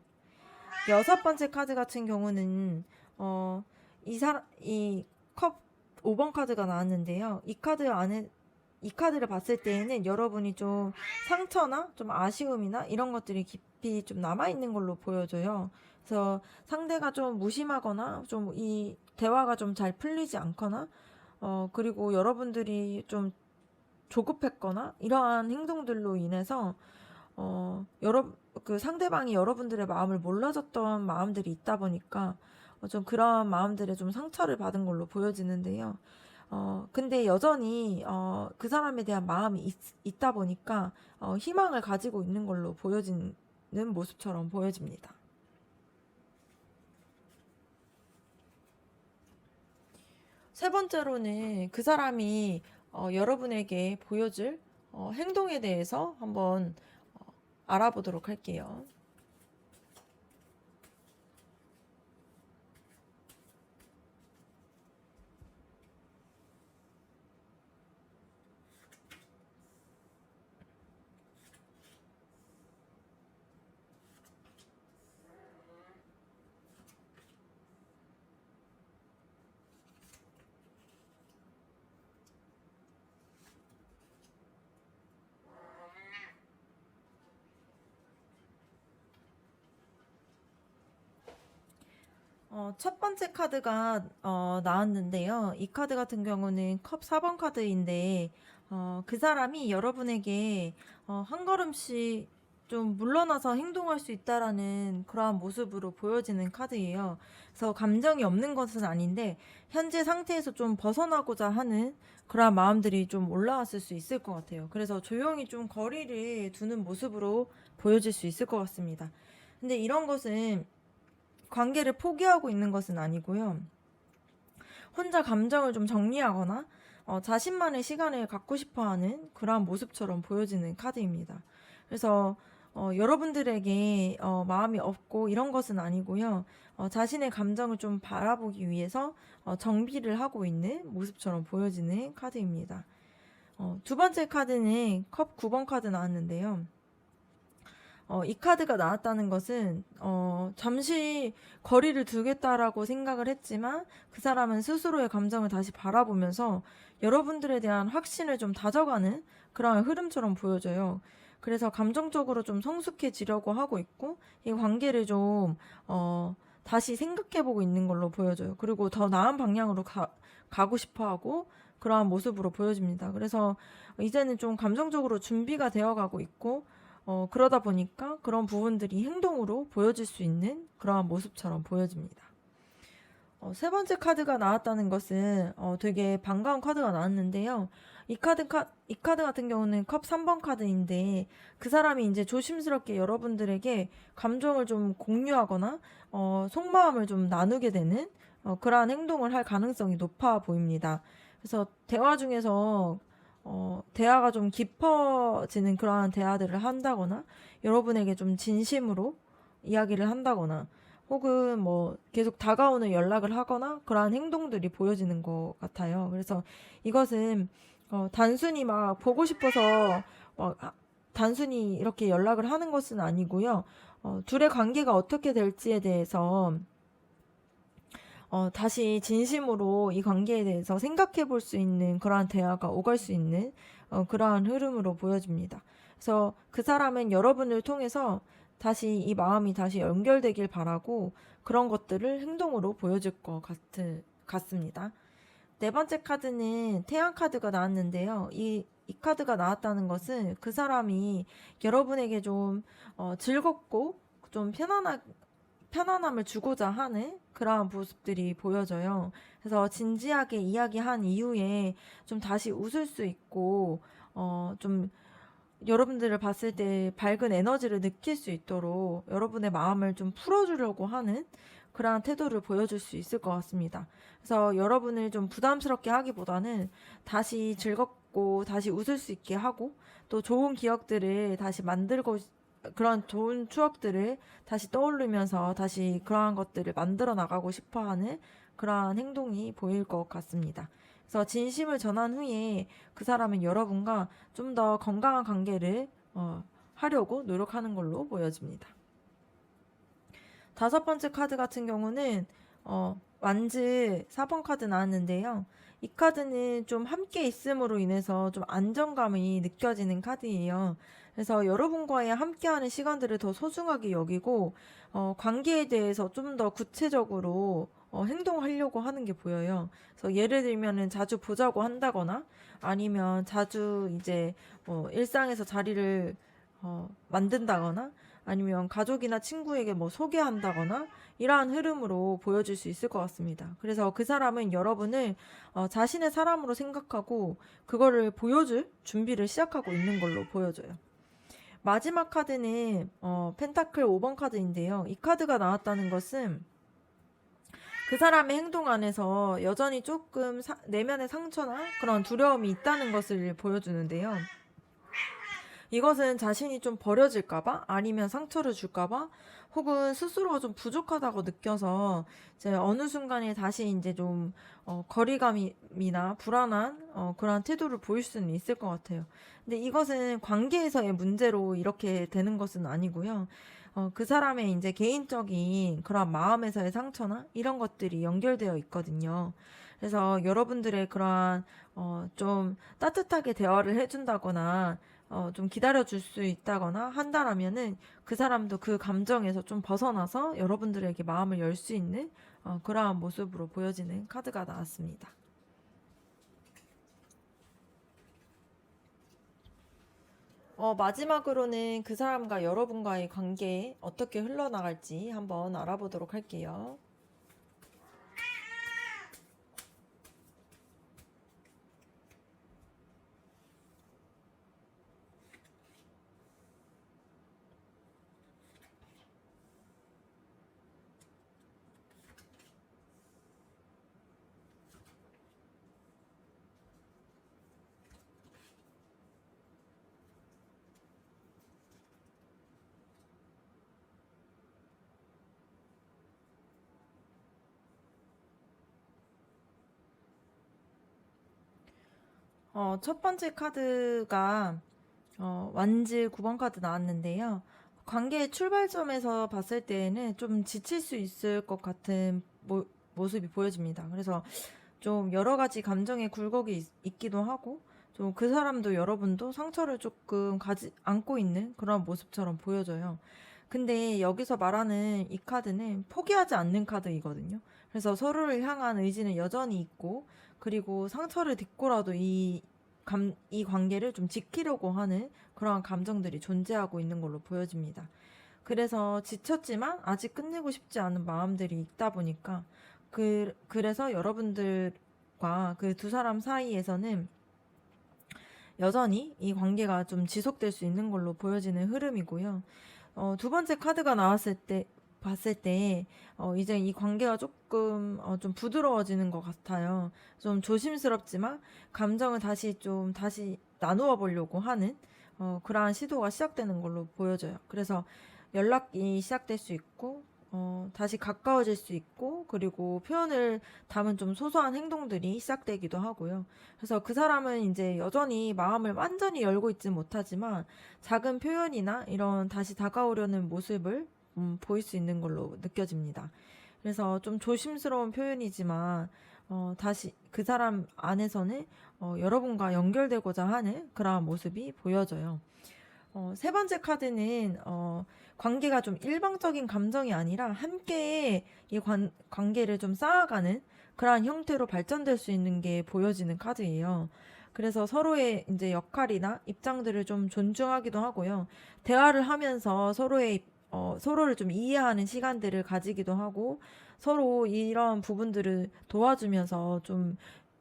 여섯 번째 카드 같은 경우는 이 컵 5번 카드가 나왔는데요. 이 카드를 봤을 때에는 여러분이 좀 상처나 좀 아쉬움이나 이런 것들이 깊이 좀 남아있는 걸로 보여져요. 그래서 상대가 좀 무심하거나 좀 이 대화가 좀 잘 풀리지 않거나 그리고 여러분들이 좀 조급했거나 이러한 행동들로 인해서 그 상대방이 여러분들의 마음을 몰라줬던 마음들이 있다 보니까 좀 그런 마음들에 좀 상처를 받은 걸로 보여지는데요. 근데 여전히 그 사람에 대한 마음이 있다 보니까 희망을 가지고 있는 걸로 보여지는 모습처럼 보여집니다. 세 번째로는 그 사람이 여러분에게 보여줄 행동에 대해서 한번 알아보도록 할게요. 첫 번째 카드가 나왔는데요. 이 카드 같은 경우는 컵 4번 카드인데 그 사람이 여러분에게 한 걸음씩 좀 물러나서 행동할 수 있다라는 그러한 모습으로 보여지는 카드예요. 그래서 감정이 없는 것은 아닌데 현재 상태에서 좀 벗어나고자 하는 그러한 마음들이 좀 올라왔을 수 있을 것 같아요. 그래서 조용히 좀 거리를 두는 모습으로 보여질 수 있을 것 같습니다. 근데 이런 것은 관계를 포기하고 있는 것은 아니고요. 혼자 감정을 좀 정리하거나 자신만의 시간을 갖고 싶어하는 그러한 모습처럼 보여지는 카드입니다. 그래서 여러분들에게 마음이 없고 이런 것은 아니고요. 자신의 감정을 좀 바라보기 위해서 정비를 하고 있는 모습처럼 보여지는 카드입니다. 두 번째 카드는 컵 9번 카드 나왔는데요. 이 카드가 나왔다는 것은 잠시 거리를 두겠다라고 생각을 했지만 그 사람은 스스로의 감정을 다시 바라보면서 여러분들에 대한 확신을 좀 다져가는 그런 흐름처럼 보여져요. 그래서 감정적으로 좀 성숙해지려고 하고 있고 이 관계를 좀 다시 생각해보고 있는 걸로 보여져요. 그리고 더 나은 방향으로 가고 싶어하고 그러한 모습으로 보여집니다. 그래서 이제는 좀 감정적으로 준비가 되어가고 있고 그러다 보니까 그런 부분들이 행동으로 보여질 수 있는 그러한 모습처럼 보여집니다. 세 번째 카드가 나왔다는 것은 되게 반가운 카드가 나왔는데요. 이 카드 같은 경우는 컵 3번 카드인데 그 사람이 이제 조심스럽게 여러분들에게 감정을 좀 공유하거나 속마음을 좀 나누게 되는 그러한 행동을 할 가능성이 높아 보입니다. 그래서 대화 중에서 대화가 좀 깊어지는 그러한 대화들을 한다거나 여러분에게 좀 진심으로 이야기를 한다거나 혹은 뭐 계속 다가오는 연락을 하거나 그러한 행동들이 보여지는 것 같아요. 그래서 이것은 단순히 막 보고 싶어서 단순히 이렇게 연락을 하는 것은 아니고요. 둘의 관계가 어떻게 될지에 대해서 다시 진심으로 이 관계에 대해서 생각해 볼 수 있는 그러한 대화가 오갈 수 있는 그러한 흐름으로 보여집니다. 그래서 그 사람은 여러분을 통해서 다시 이 마음이 다시 연결되길 바라고 그런 것들을 행동으로 보여줄 것 같습니다. 네 번째 카드는 태양 카드가 나왔는데요. 이 카드가 나왔다는 것은 그 사람이 여러분에게 좀 즐겁고 좀 편안함을 주고자 하는 그러한 모습들이 보여져요. 그래서 진지하게 이야기한 이후에 좀 다시 웃을 수 있고, 좀 여러분들을 봤을 때 밝은 에너지를 느낄 수 있도록 여러분의 마음을 좀 풀어주려고 하는 그러한 태도를 보여줄 수 있을 것 같습니다. 그래서 여러분을 좀 부담스럽게 하기보다는 다시 즐겁고 다시 웃을 수 있게 하고 또 좋은 기억들을 다시 만들고 그런 좋은 추억들을 다시 떠올리면서 다시 그러한 것들을 만들어 나가고 싶어 하는 그러한 행동이 보일 것 같습니다. 그래서 진심을 전한 후에 그 사람은 여러분과 좀 더 건강한 관계를 하려고 노력하는 걸로 보여집니다. 다섯 번째 카드 같은 경우는 완즈 4번 카드 나왔는데요. 이 카드는 좀 함께 있음으로 인해서 좀 안정감이 느껴지는 카드예요. 그래서 여러분과의 함께하는 시간들을 더 소중하게 여기고 관계에 대해서 좀 더 구체적으로 행동하려고 하는 게 보여요. 그래서 예를 들면은 자주 보자고 한다거나 아니면 자주 이제 일상에서 자리를 만든다거나 아니면 가족이나 친구에게 뭐 소개한다거나 이러한 흐름으로 보여줄 수 있을 것 같습니다. 그래서 그 사람은 여러분을 자신의 사람으로 생각하고 그거를 보여줄 준비를 시작하고 있는 걸로 보여져요. 마지막 카드는 펜타클 5번 카드인데요. 이 카드가 나왔다는 것은 그 사람의 행동 안에서 여전히 조금 내면의 상처나 그런 두려움이 있다는 것을 보여주는데요. 이것은 자신이 좀 버려질까봐, 아니면 상처를 줄까봐, 혹은 스스로가 좀 부족하다고 느껴서 이제 어느 순간에 다시 이제 좀 거리감이나 불안한 그런 태도를 보일 수는 있을 것 같아요. 근데 이것은 관계에서의 문제로 이렇게 되는 것은 아니고요. 그 사람의 이제 개인적인 그런 마음에서의 상처나 이런 것들이 연결되어 있거든요. 그래서 여러분들의 그러한 좀 따뜻하게 대화를 해준다거나 좀 기다려줄 수 있다거나 한다라면은 그 사람도 그 감정에서 좀 벗어나서 여러분들에게 마음을 열 수 있는 그러한 모습으로 보여지는 카드가 나왔습니다. 마지막으로는 그 사람과 여러분과의 관계 어떻게 흘러나갈지 한번 알아보도록 할게요. 첫 번째 카드가 완즈 9번 카드 나왔는데요. 관계의 출발점에서 봤을 때에는 좀 지칠 수 있을 것 같은 모습이 보여집니다. 그래서 좀 여러 가지 감정의 굴곡이 있기도 하고, 좀 그 사람도 여러분도 상처를 조금 안고 있는 그런 모습처럼 보여져요. 근데 여기서 말하는 이 카드는 포기하지 않는 카드이거든요. 그래서 서로를 향한 의지는 여전히 있고, 그리고 상처를 딛고라도 이 관계를 좀 지키려고 하는 그러한 감정들이 존재하고 있는 걸로 보여집니다. 그래서 지쳤지만 아직 끝내고 싶지 않은 마음들이 있다 보니까 그래서 여러분들과 그 두 사람 사이에서는 여전히 이 관계가 좀 지속될 수 있는 걸로 보여지는 흐름이고요. 두 번째 카드가 봤을 때, 이제 이 관계가 조금, 좀 부드러워지는 것 같아요. 좀 조심스럽지만, 감정을 다시 나누어 보려고 하는, 그러한 시도가 시작되는 걸로 보여져요. 그래서 연락이 시작될 수 있고, 다시 가까워질 수 있고, 그리고 표현을 담은 좀 소소한 행동들이 시작되기도 하고요. 그래서 그 사람은 이제 여전히 마음을 완전히 열고 있지 못하지만, 작은 표현이나 이런 다시 다가오려는 모습을 보일 수 있는 걸로 느껴집니다. 그래서 좀 조심스러운 표현이지만, 다시 그 사람 안에서는 여러분과 연결되고자 하는 그러한 모습이 보여져요. 세 번째 카드는 관계가 좀 일방적인 감정이 아니라 함께 이 관계를 좀 쌓아가는 그러한 형태로 발전될 수 있는 게 보여지는 카드예요. 그래서 서로의 이제 역할이나 입장들을 좀 존중하기도 하고요. 대화를 하면서 서로를 좀 이해하는 시간들을 가지기도 하고, 서로 이런 부분들을 도와주면서 좀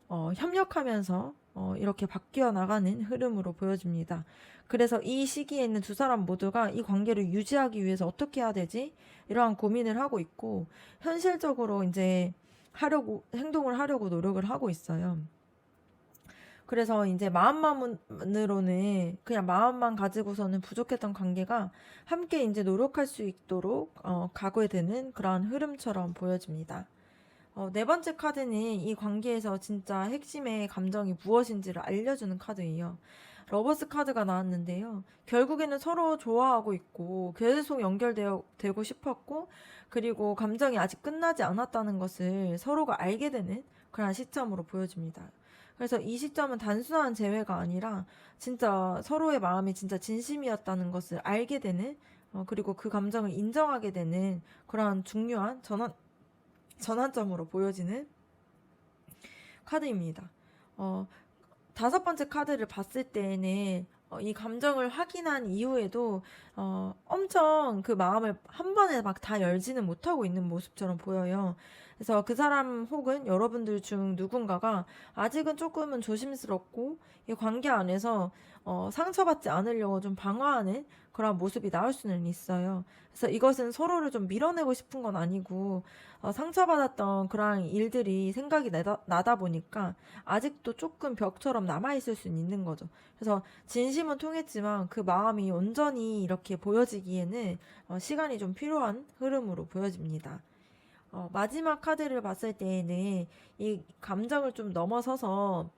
협력하면서 이렇게 바뀌어 나가는 흐름으로 보여집니다. 그래서 이 시기에 있는 두 사람 모두가 이 관계를 유지하기 위해서 어떻게 해야 되지? 이러한 고민을 하고 있고, 현실적으로 이제 행동을 하려고 노력을 하고 있어요. 그래서 이제 마음만으로는 그냥 마음만 가지고서는 부족했던 관계가 함께 이제 노력할 수 있도록 가게 되는 그런 흐름처럼 보여집니다. 네 번째 카드는 이 관계에서 진짜 핵심의 감정이 무엇인지를 알려주는 카드예요. 러버스 카드가 나왔는데요. 결국에는 서로 좋아하고 있고 계속 되고 싶었고, 그리고 감정이 아직 끝나지 않았다는 것을 서로가 알게 되는 그런 시점으로 보여집니다. 그래서 이 시점은 단순한 재회가 아니라 진짜 서로의 마음이 진짜 진심이었다는 것을 알게 되는, 그리고 그 감정을 인정하게 되는 그런 중요한 전환점으로 보여지는 카드입니다. 다섯 번째 카드를 봤을 때에는 이 감정을 확인한 이후에도 엄청 그 마음을 한 번에 막 다 열지는 못하고 있는 모습처럼 보여요. 그래서 그 사람 혹은 여러분들 중 누군가가 아직은 조금은 조심스럽고 이 관계 안에서 상처받지 않으려고 좀 방어하는 그런 모습이 나올 수는 있어요. 그래서 이것은 서로를 좀 밀어내고 싶은 건 아니고 상처받았던 그런 일들이 생각이 나다 보니까 아직도 조금 벽처럼 남아있을 수는 있는 거죠. 그래서 진심은 통했지만 그 마음이 온전히 이렇게 보여지기에는 시간이 좀 필요한 흐름으로 보여집니다. 마지막 카드를 봤을 때에는 이 감정을 좀 넘어서서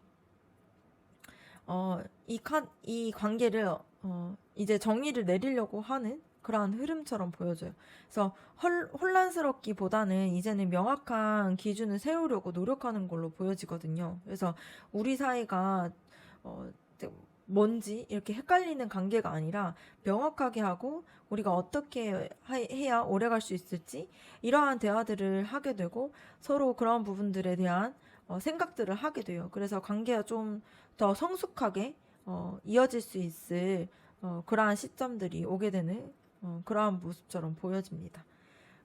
이 관계를 이제 정의를 내리려고 하는 그러한 흐름처럼 보여져요. 그래서 혼란스럽기보다는 이제는 명확한 기준을 세우려고 노력하는 걸로 보여지거든요. 그래서 우리 사이가 이제 뭔지 이렇게 헷갈리는 관계가 아니라 명확하게 하고 우리가 어떻게 해야 오래 갈 수 있을지 이러한 대화들을 하게 되고 서로 그런 부분들에 대한 생각들을 하게 돼요. 그래서 관계가 좀 더 성숙하게 이어질 수 있을 그러한 시점들이 오게 되는 그러한 모습처럼 보여집니다.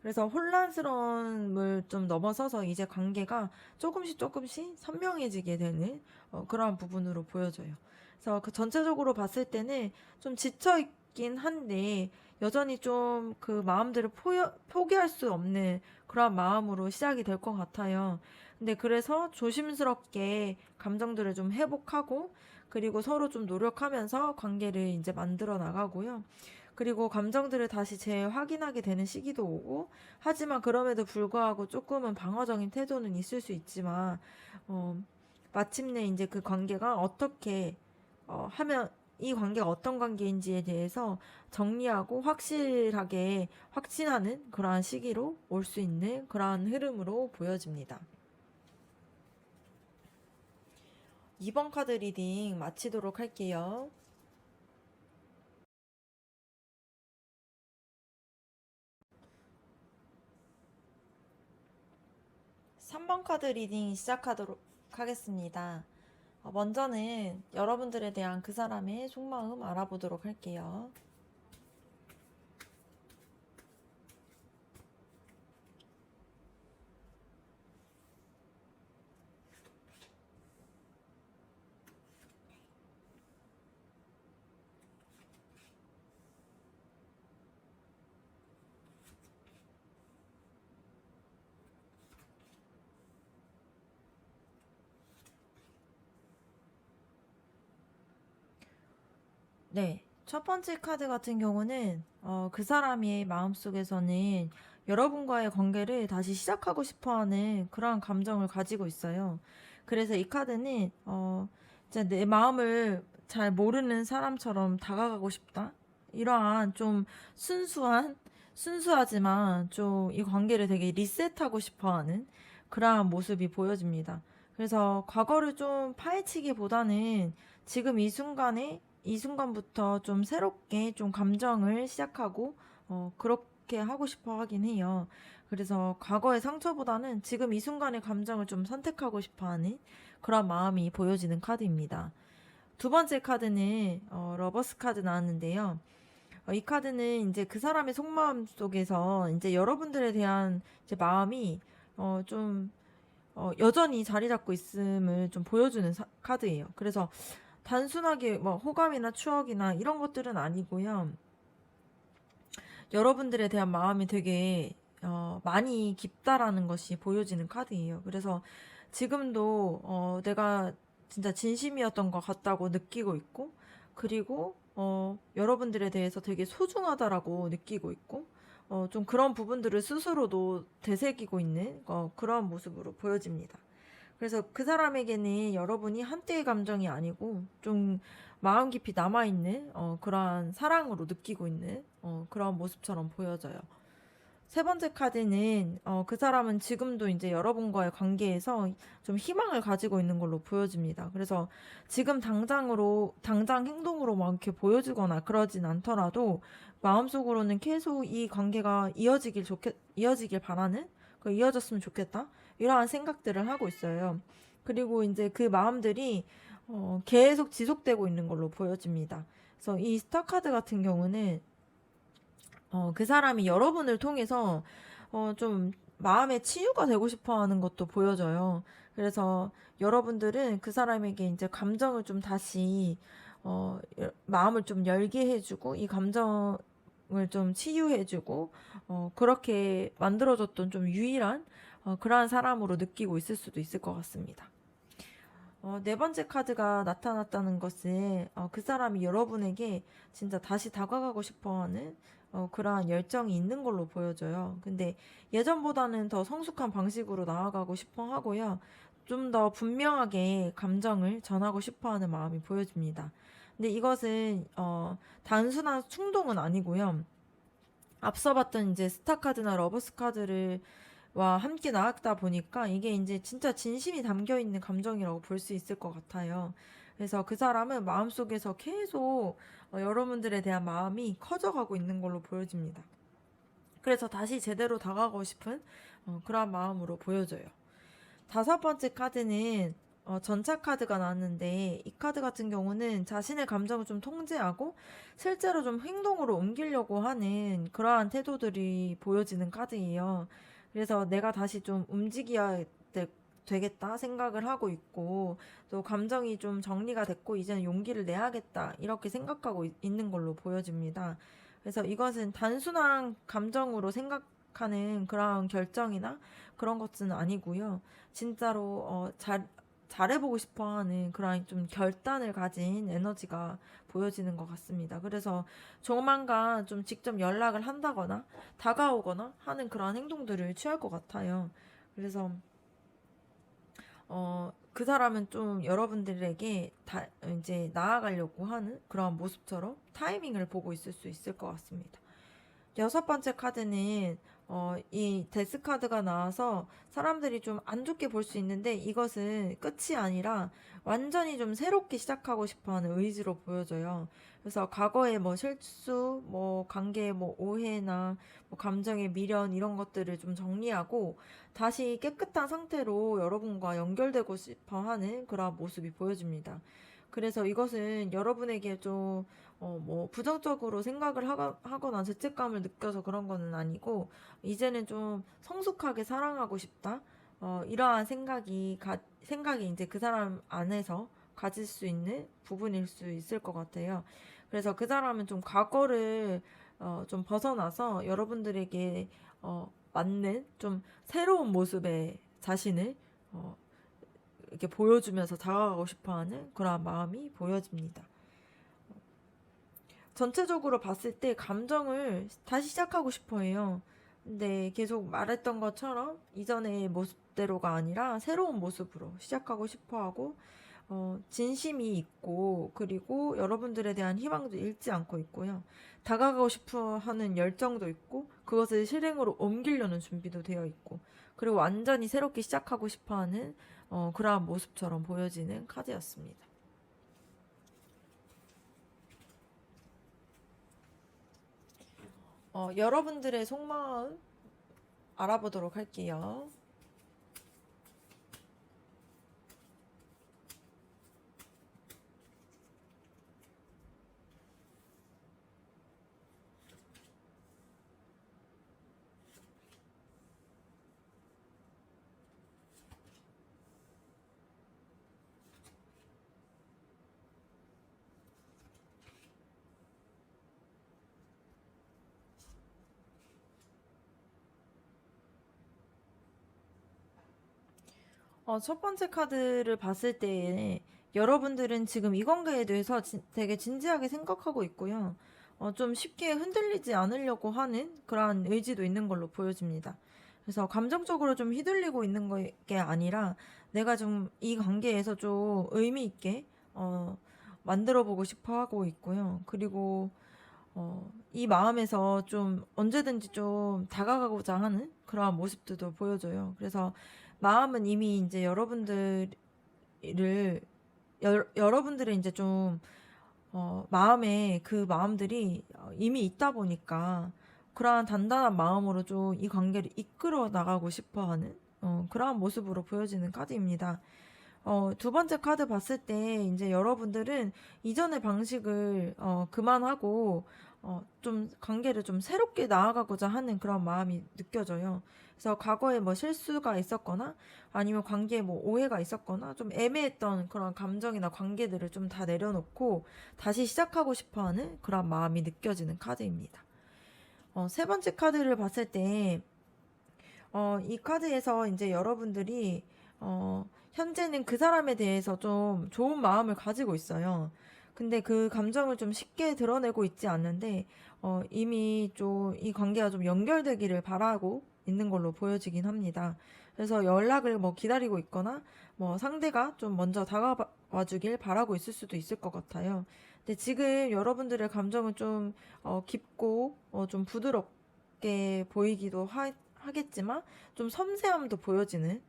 그래서 혼란스러움을 좀 넘어서서 이제 관계가 조금씩 선명해지게 되는 그러한 부분으로 보여져요. 그래서 그 전체적으로 봤을 때는 좀 지쳐 있긴 한데 여전히 좀 그 마음들을 포기할 수 없는 그런 마음으로 시작이 될 것 같아요. 근데 그래서 조심스럽게 감정들을 좀 회복하고 그리고 서로 좀 노력하면서 관계를 이제 만들어 나가고요. 그리고 감정들을 다시 재확인하게 되는 시기도 오고, 하지만 그럼에도 불구하고 조금은 방어적인 태도는 있을 수 있지만, 마침내 이제 그 관계가 어떻게, 하면, 이 관계가 어떤 관계인지에 대해서 정리하고 확실하게 확신하는 그러한 시기로 올 수 있는 그러한 흐름으로 보여집니다. 2번 카드 리딩 마치도록 할게요. 3번 카드 리딩 시작하도록 하겠습니다. 먼저는 여러분들에 대한 그 사람의 속마음 알아보도록 할게요. 네. 첫 번째 카드 같은 경우는 그 사람의 마음속에서는 여러분과의 관계를 다시 시작하고 싶어하는 그러한 감정을 가지고 있어요. 그래서 이 카드는 이제 내 마음을 잘 모르는 사람처럼 다가가고 싶다. 이러한 좀 순수하지만 좀 이 관계를 되게 리셋하고 싶어하는 그러한 모습이 보여집니다. 그래서 과거를 좀 파헤치기보다는 지금 이 순간부터 좀 새롭게 좀 감정을 시작하고 그렇게 하고 싶어 하긴 해요. 그래서 과거의 상처보다는 지금 이 순간의 감정을 좀 선택하고 싶어 하는 그런 마음이 보여지는 카드입니다. 두 번째 카드는 러버스 카드 나왔는데요. 이 카드는 이제 그 사람의 속마음 속에서 이제 여러분들에 대한 이제 마음이 좀 여전히 자리 잡고 있음을 좀 보여주는 카드예요. 그래서 단순하게 뭐 호감이나 추억이나 이런 것들은 아니고요. 여러분들에 대한 마음이 되게 많이 깊다라는 것이 보여지는 카드예요. 그래서 지금도 내가 진짜 진심이었던 것 같다고 느끼고 있고, 그리고 여러분들에 대해서 되게 소중하다라고 느끼고 있고, 좀 그런 부분들을 스스로도 되새기고 있는 그런 모습으로 보여집니다. 그래서 그 사람에게는 여러분이 한때의 감정이 아니고 좀 마음 깊이 남아있는 그러한 사랑으로 느끼고 있는 그런 모습처럼 보여져요. 세 번째 카드는 그 사람은 지금도 이제 여러분과의 관계에서 좀 희망을 가지고 있는 걸로 보여집니다. 그래서 지금 당장 행동으로 막 이렇게 보여주거나 그러진 않더라도 마음속으로는 계속 이 관계가 이어지길 바라는, 이어졌으면 좋겠다. 이러한 생각들을 하고 있어요. 그리고 이제 그 마음들이 계속 지속되고 있는 걸로 보여집니다. 그래서 이 스타 카드 같은 경우는 그 사람이 여러분을 통해서 좀 마음의 치유가 되고 싶어 하는 것도 보여져요. 그래서 여러분들은 그 사람에게 이제 감정을 좀 다시, 마음을 좀 열게 해주고, 이 감정을 좀 치유해주고, 그렇게 만들어줬던 좀 유일한, 그러한 사람으로 느끼고 있을 수도 있을 것 같습니다. 네 번째 카드가 나타났다는 것은 그 사람이 여러분에게 진짜 다시 다가가고 싶어하는 그러한 열정이 있는 걸로 보여져요. 근데 예전보다는 더 성숙한 방식으로 나아가고 싶어 하고요. 좀 더 분명하게 감정을 전하고 싶어하는 마음이 보여집니다. 근데 이것은 단순한 충동은 아니고요. 앞서 봤던 이제 스타 카드나 러버스 카드를 와 함께 나았다 보니까 이게 이제 진짜 진심이 담겨 있는 감정이라고 볼 수 있을 것 같아요. 그래서 그 사람은 마음속에서 계속 여러분들에 대한 마음이 커져가고 있는 걸로 보여집니다. 그래서 다시 제대로 다가가고 싶은 그런 마음으로 보여져요. 다섯 번째 카드는 전차 카드가 나왔는데 이 카드 같은 경우는 자신의 감정을 좀 통제하고 실제로 좀 행동으로 옮기려고 하는 그러한 태도들이 보여지는 카드예요. 그래서 내가 다시 좀 움직여야 되겠다 생각을 하고 있고 또 감정이 좀 정리가 됐고 이제는 용기를 내야겠다 이렇게 생각하고 있는 걸로 보여집니다. 그래서 이것은 단순한 감정으로 생각하는 그런 결정이나 그런 것은 아니고요. 진짜로 잘해보고 싶어 하는 그런 좀 결단을 가진 에너지가 보여지는 것 같습니다. 그래서 조만간 좀 직접 연락을 한다거나 다가오거나 하는 그런 행동들을 취할 것 같아요. 그래서 그 사람은 좀 여러분들에게 이제 나아가려고 하는 그런 모습처럼 타이밍을 보고 있을 수 있을 것 같습니다. 여섯 번째 카드는 이 데스 카드가 나와서 사람들이 좀 안 좋게 볼 수 있는데 이것은 끝이 아니라 완전히 좀 새롭게 시작하고 싶어 하는 의지로 보여져요. 그래서 과거의 뭐 실수, 뭐 관계의 뭐 오해나 뭐 감정의 미련 이런 것들을 좀 정리하고 다시 깨끗한 상태로 여러분과 연결되고 싶어 하는 그런 모습이 보여집니다. 그래서 이것은 여러분에게 좀 뭐 부정적으로 생각을 하거나 죄책감을 느껴서 그런 거는 아니고 이제는 좀 성숙하게 사랑하고 싶다. 이러한 생각이 이제 그 사람 안에서 가질 수 있는 부분일 수 있을 것 같아요. 그래서 그 사람은 좀 과거를 좀 벗어나서 여러분들에게 맞는 좀 새로운 모습의 자신을 어, 이렇게 보여주면서 다가가고 싶어하는 그런 마음이 보여집니다. 전체적으로 봤을 때 감정을 다시 시작하고 싶어 해요. 근데 계속 말했던 것처럼 이전의 모습대로가 아니라 새로운 모습으로 시작하고 싶어 하고, 진심이 있고, 그리고 여러분들에 대한 희망도 잃지 않고 있고요. 다가가고 싶어 하는 열정도 있고, 그것을 실행으로 옮기려는 준비도 되어 있고, 그리고 완전히 새롭게 시작하고 싶어 하는, 그러한 모습처럼 보여지는 카드였습니다. 여러분들의 속마음 알아보도록 할게요. 첫 번째 카드를 봤을 때 여러분들은 지금 이 관계에 대해서 되게 진지하게 생각하고 있고요. 좀 쉽게 흔들리지 않으려고 하는 그러한 의지도 있는 걸로 보여집니다. 그래서 감정적으로 좀 휘둘리고 있는 게 아니라 내가 좀 이 관계에서 좀 의미 있게 만들어 보고 싶어 하고 있고요. 그리고 이 마음에서 좀 언제든지 좀 다가가고자 하는 그러한 모습들도 보여줘요. 그래서 마음은 이미 이제 여러분들의 이제 좀, 마음에 그 마음들이 이미 있다 보니까 그러한 단단한 마음으로 좀 이 관계를 이끌어 나가고 싶어 하는 그러한 모습으로 보여지는 카드입니다. 두 번째 카드 봤을 때 이제 여러분들은 이전의 방식을 그만하고 좀 관계를 좀 새롭게 나아가고자 하는 그런 마음이 느껴져요. 그래서 과거에 뭐 실수가 있었거나 아니면 관계에 뭐 오해가 있었거나 좀 애매했던 그런 감정이나 관계들을 좀 다 내려놓고 다시 시작하고 싶어 하는 그런 마음이 느껴지는 카드입니다. 세 번째 카드를 봤을 때 이 카드에서 이제 여러분들이 현재는 그 사람에 대해서 좀 좋은 마음을 가지고 있어요. 근데 그 감정을 좀 쉽게 드러내고 있지 않는데 이미 좀 이 관계가 좀 연결되기를 바라고 있는 걸로 보여지긴 합니다. 그래서 연락을 뭐 기다리고 있거나 뭐 상대가 좀 먼저 다가와 주길 바라고 있을 수도 있을 것 같아요. 근데 지금 여러분들의 감정은 좀 깊고 좀 부드럽게 보이기도 하겠지만 좀 섬세함도 보여지는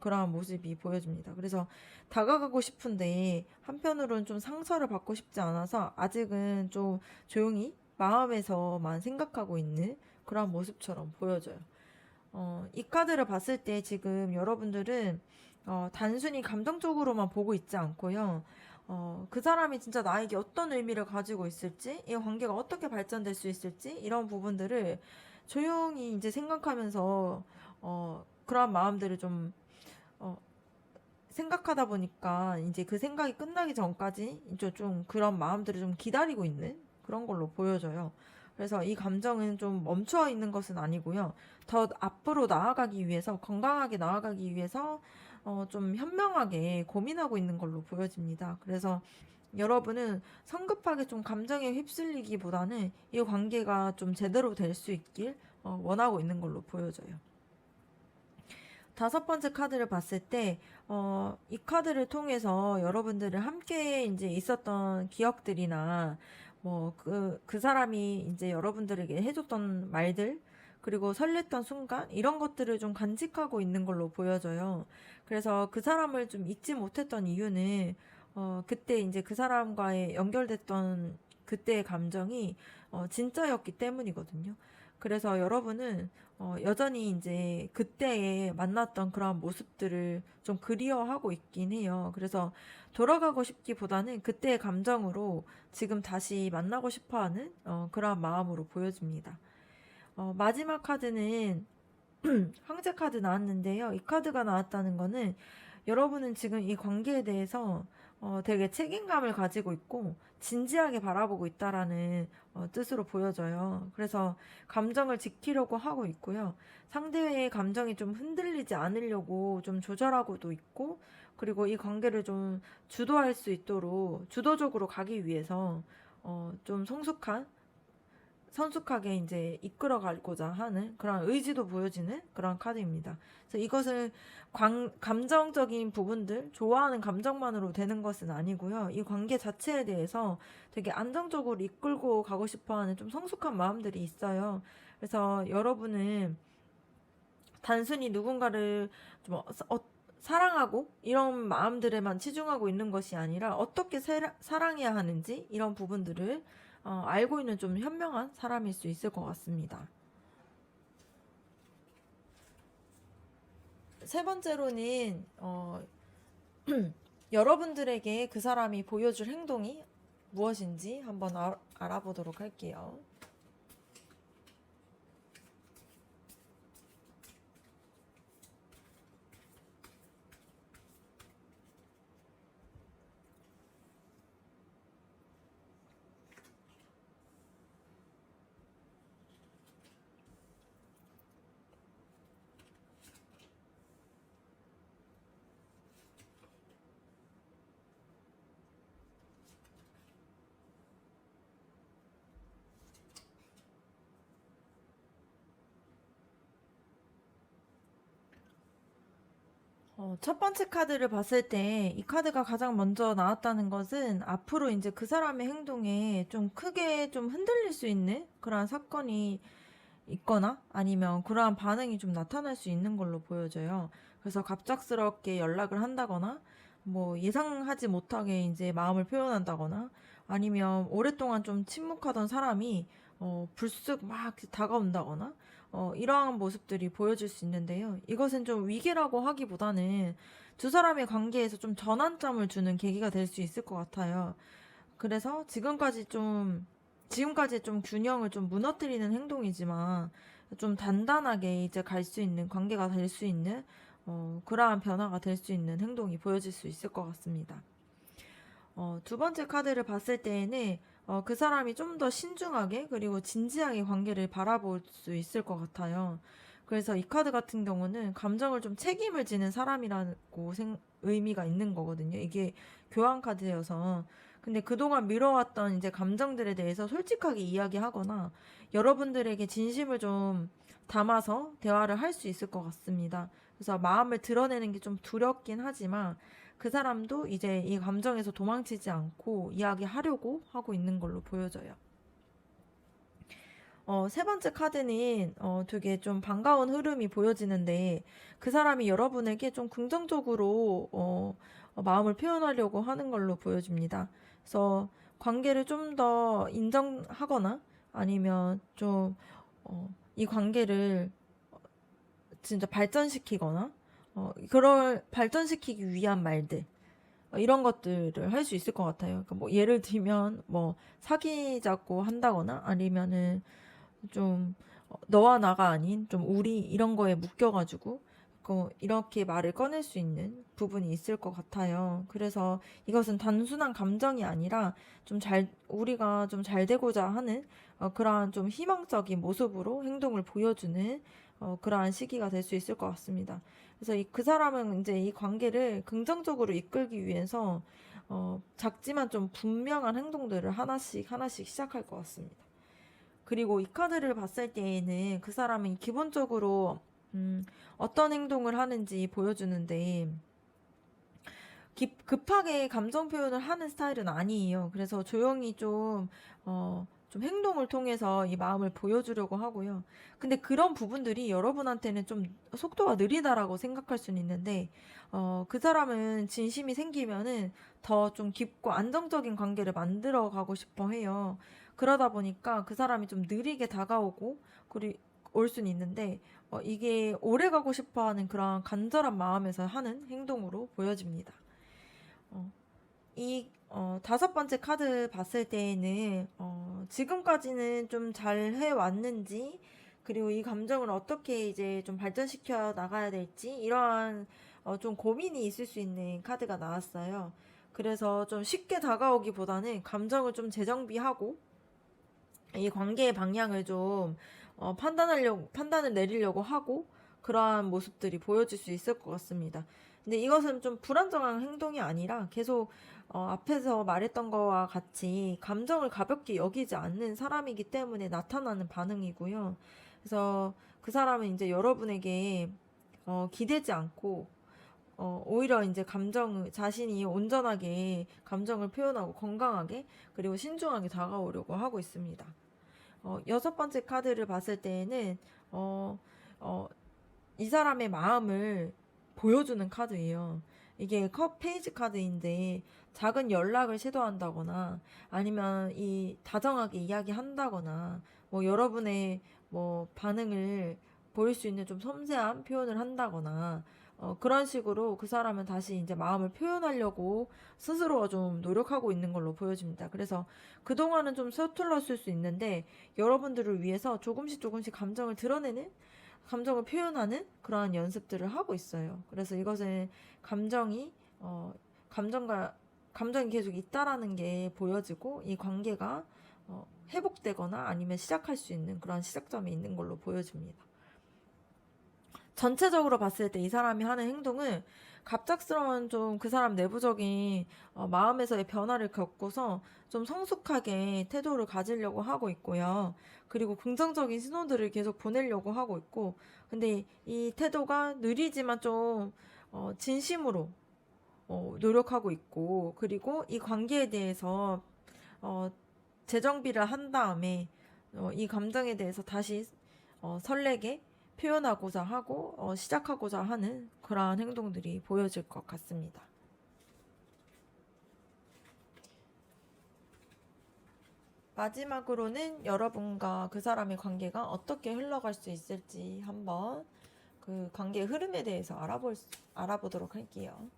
그러한 모습이 보여집니다. 그래서 다가가고 싶은데 한편으로는 좀 상처를 받고 싶지 않아서 아직은 좀 조용히 마음에서만 생각하고 있는 그런 모습처럼 보여져요. 이 카드를 봤을 때 지금 여러분들은 단순히 감정적으로만 보고 있지 않고요. 그 사람이 진짜 나에게 어떤 의미를 가지고 있을지, 이 관계가 어떻게 발전될 수 있을지, 이런 부분들을 조용히 이제 생각하면서, 그런 마음들을 좀, 어, 생각하다 보니까 이제 그 생각이 끝나기 전까지 이제 좀 그런 마음들을 좀 기다리고 있는 그런 걸로 보여져요. 그래서 이 감정은 좀 멈춰 있는 것은 아니고요. 더 앞으로 나아가기 위해서, 건강하게 나아가기 위해서 좀 현명하게 고민하고 있는 걸로 보여집니다. 그래서 여러분은 성급하게 좀 감정에 휩쓸리기보다는 이 관계가 좀 제대로 될 수 있길 원하고 있는 걸로 보여져요. 다섯 번째 카드를 봤을 때, 이 카드를 통해서 여러분들을 함께 이제 있었던 기억들이나, 뭐, 그 사람이 이제 여러분들에게 해줬던 말들, 그리고 설렜던 순간, 이런 것들을 좀 간직하고 있는 걸로 보여져요. 그래서 그 사람을 좀 잊지 못했던 이유는, 그때 이제 그 사람과의 연결됐던 그때의 감정이, 진짜였기 때문이거든요. 그래서 여러분은 여전히 이제 그때에 만났던 그런 모습들을 좀 그리워하고 있긴 해요. 그래서 돌아가고 싶기보다는 그때의 감정으로 지금 다시 만나고 싶어 하는 그런 마음으로 보여집니다. 마지막 카드는 황제 카드 나왔는데요. 이 카드가 나왔다는 거는 여러분은 지금 이 관계에 대해서 되게 책임감을 가지고 있고 진지하게 바라보고 있다라는 뜻으로 보여져요. 그래서 감정을 지키려고 하고 있고요. 상대의 감정이 좀 흔들리지 않으려고 좀 조절하고도 있고, 그리고 이 관계를 좀 주도할 수 있도록 주도적으로 가기 위해서 좀 성숙하게 이제 이끌어 가고자 하는 그런 의지도 보여지는 그런 카드입니다. 그래서 이것은 감정적인 부분들, 좋아하는 감정만으로 되는 것은 아니고요. 이 관계 자체에 대해서 되게 안정적으로 이끌고 가고 싶어 하는 좀 성숙한 마음들이 있어요. 그래서 여러분은 단순히 누군가를 좀 사랑하고 이런 마음들에만 치중하고 있는 것이 아니라 어떻게 사랑해야 하는지 이런 부분들을 알고 있는 좀 현명한 사람일 수 있을 것 같습니다. 세 번째로는 여러분들에게 그 사람이 보여줄 행동이 무엇인지 한번 알아보도록 할게요. 첫 번째 카드를 봤을 때 이 카드가 가장 먼저 나왔다는 것은 앞으로 이제 그 사람의 행동에 좀 크게 좀 흔들릴 수 있는 그러한 사건이 있거나 아니면 그러한 반응이 좀 나타날 수 있는 걸로 보여져요. 그래서 갑작스럽게 연락을 한다거나 뭐 예상하지 못하게 이제 마음을 표현한다거나 아니면 오랫동안 좀 침묵하던 사람이 불쑥 막 다가온다거나 이러한 모습들이 보여질 수 있는데요. 이것은 좀 위기라고 하기보다는 두 사람의 관계에서 좀 전환점을 주는 계기가 될 수 있을 것 같아요. 그래서 지금까지 좀 균형을 좀 무너뜨리는 행동이지만 좀 단단하게 이제 갈 수 있는 관계가 될 수 있는 그러한 변화가 될 수 있는 행동이 보여질 수 있을 것 같습니다. 두 번째 카드를 봤을 때에는 그 사람이 좀 더 신중하게 그리고 진지하게 관계를 바라볼 수 있을 것 같아요. 그래서 이 카드 같은 경우는 감정을 좀 책임을 지는 사람이라고 의미가 있는 거거든요. 이게 교환 카드여서. 근데 그동안 미뤄왔던 이제 감정들에 대해서 솔직하게 이야기하거나 여러분들에게 진심을 좀 담아서 대화를 할 수 있을 것 같습니다. 그래서 마음을 드러내는 게 좀 두렵긴 하지만 그 사람도 이제 이 감정에서 도망치지 않고 이야기하려고 하고 있는 걸로 보여져요. 세 번째 카드는 되게 좀 반가운 흐름이 보여지는데 그 사람이 여러분에게 좀 긍정적으로 마음을 표현하려고 하는 걸로 보여집니다. 그래서 관계를 좀 더 인정하거나 아니면 좀 이 관계를 진짜 발전시키거나 그걸 발전시키기 위한 말들 이런 것들을 할 수 있을 것 같아요. 그러니까 뭐 예를 들면 뭐 사귀자고 한다거나 아니면은 좀 너와 나가 아닌 좀 우리 이런 거에 묶여가지고 이렇게 말을 꺼낼 수 있는 부분이 있을 것 같아요. 그래서 이것은 단순한 감정이 아니라 우리가 좀 잘 되고자 하는 그러한 좀 희망적인 모습으로 행동을 보여주는 그러한 시기가 될 수 있을 것 같습니다. 그래서 그 사람은 이제 이 관계를 긍정적으로 이끌기 위해서 작지만 좀 분명한 행동들을 하나씩 하나씩 시작할 것 같습니다. 그리고 이 카드를 봤을 때에는 그 사람은 기본적으로 어떤 행동을 하는지 보여주는데 급하게 감정 표현을 하는 스타일은 아니에요. 그래서 조용히 좀 행동을 통해서 이 마음을 보여주려고 하고요. 근데 그런 부분들이 여러분한테는 좀 속도가 느리다라고 생각할 수는 있는데, 그 사람은 진심이 생기면은 더 좀 깊고 안정적인 관계를 만들어 가고 싶어 해요. 그러다 보니까 그 사람이 좀 느리게 다가오고, 올 수는 있는데, 이게 오래 가고 싶어 하는 그런 간절한 마음에서 하는 행동으로 보여집니다. 어, 다섯 번째 카드 봤을 때에는, 지금까지는 좀 잘 해왔는지, 그리고 이 감정을 어떻게 이제 좀 발전시켜 나가야 될지, 이러한, 좀 고민이 있을 수 있는 카드가 나왔어요. 그래서 좀 쉽게 다가오기보다는 감정을 좀 재정비하고, 이 관계의 방향을 좀, 판단을 내리려고 하고, 그러한 모습들이 보여질 수 있을 것 같습니다. 근데 이것은 좀 불안정한 행동이 아니라 계속 앞에서 말했던 거와 같이 감정을 가볍게 여기지 않는 사람이기 때문에 나타나는 반응이고요. 그래서 그 사람은 이제 여러분에게 기대지 않고 오히려 이제 자신이 온전하게 감정을 표현하고 건강하게 그리고 신중하게 다가오려고 하고 있습니다. 여섯 번째 카드를 봤을 때에는 어, 어, 이 사람의 마음을 보여주는 카드예요. 이게 컵 페이지 카드인데 작은 연락을 시도한다거나 아니면 이 다정하게 이야기한다거나 뭐 여러분의 뭐 반응을 보일 수 있는 좀 섬세한 표현을 한다거나 그런 식으로 그 사람은 다시 이제 마음을 표현하려고 스스로 좀 노력하고 있는 걸로 보여집니다. 그래서 그동안은 좀 서툴렀을 수 있는데 여러분들을 위해서 조금씩 조금씩 감정을 표현하는 그러한 연습들을 하고 있어요. 그래서 이것은 감정이, 어, 감정과, 감정이 계속 있다라는 게 보여지고 이 관계가 회복되거나 아니면 시작할 수 있는 그런 시작점이 있는 걸로 보여집니다. 전체적으로 봤을 때 이 사람이 하는 행동은 갑작스러운 좀 그 사람 내부적인 마음에서의 변화를 겪고서 좀 성숙하게 태도를 가지려고 하고 있고요. 그리고 긍정적인 신호들을 계속 보내려고 하고 있고, 근데 이 태도가 느리지만 좀 진심으로 노력하고 있고, 그리고 이 관계에 대해서 어, 재정비를 한 다음에 이 감정에 대해서 다시 설레게 표현하고자 하고 시작하고자 하는 그러한 행동들이 보여질 것 같습니다. 마지막으로는 여러분과 그 사람의 관계가 어떻게 흘러갈 수 있을지 한번 그 관계의 흐름에 대해서 알아보도록 할게요.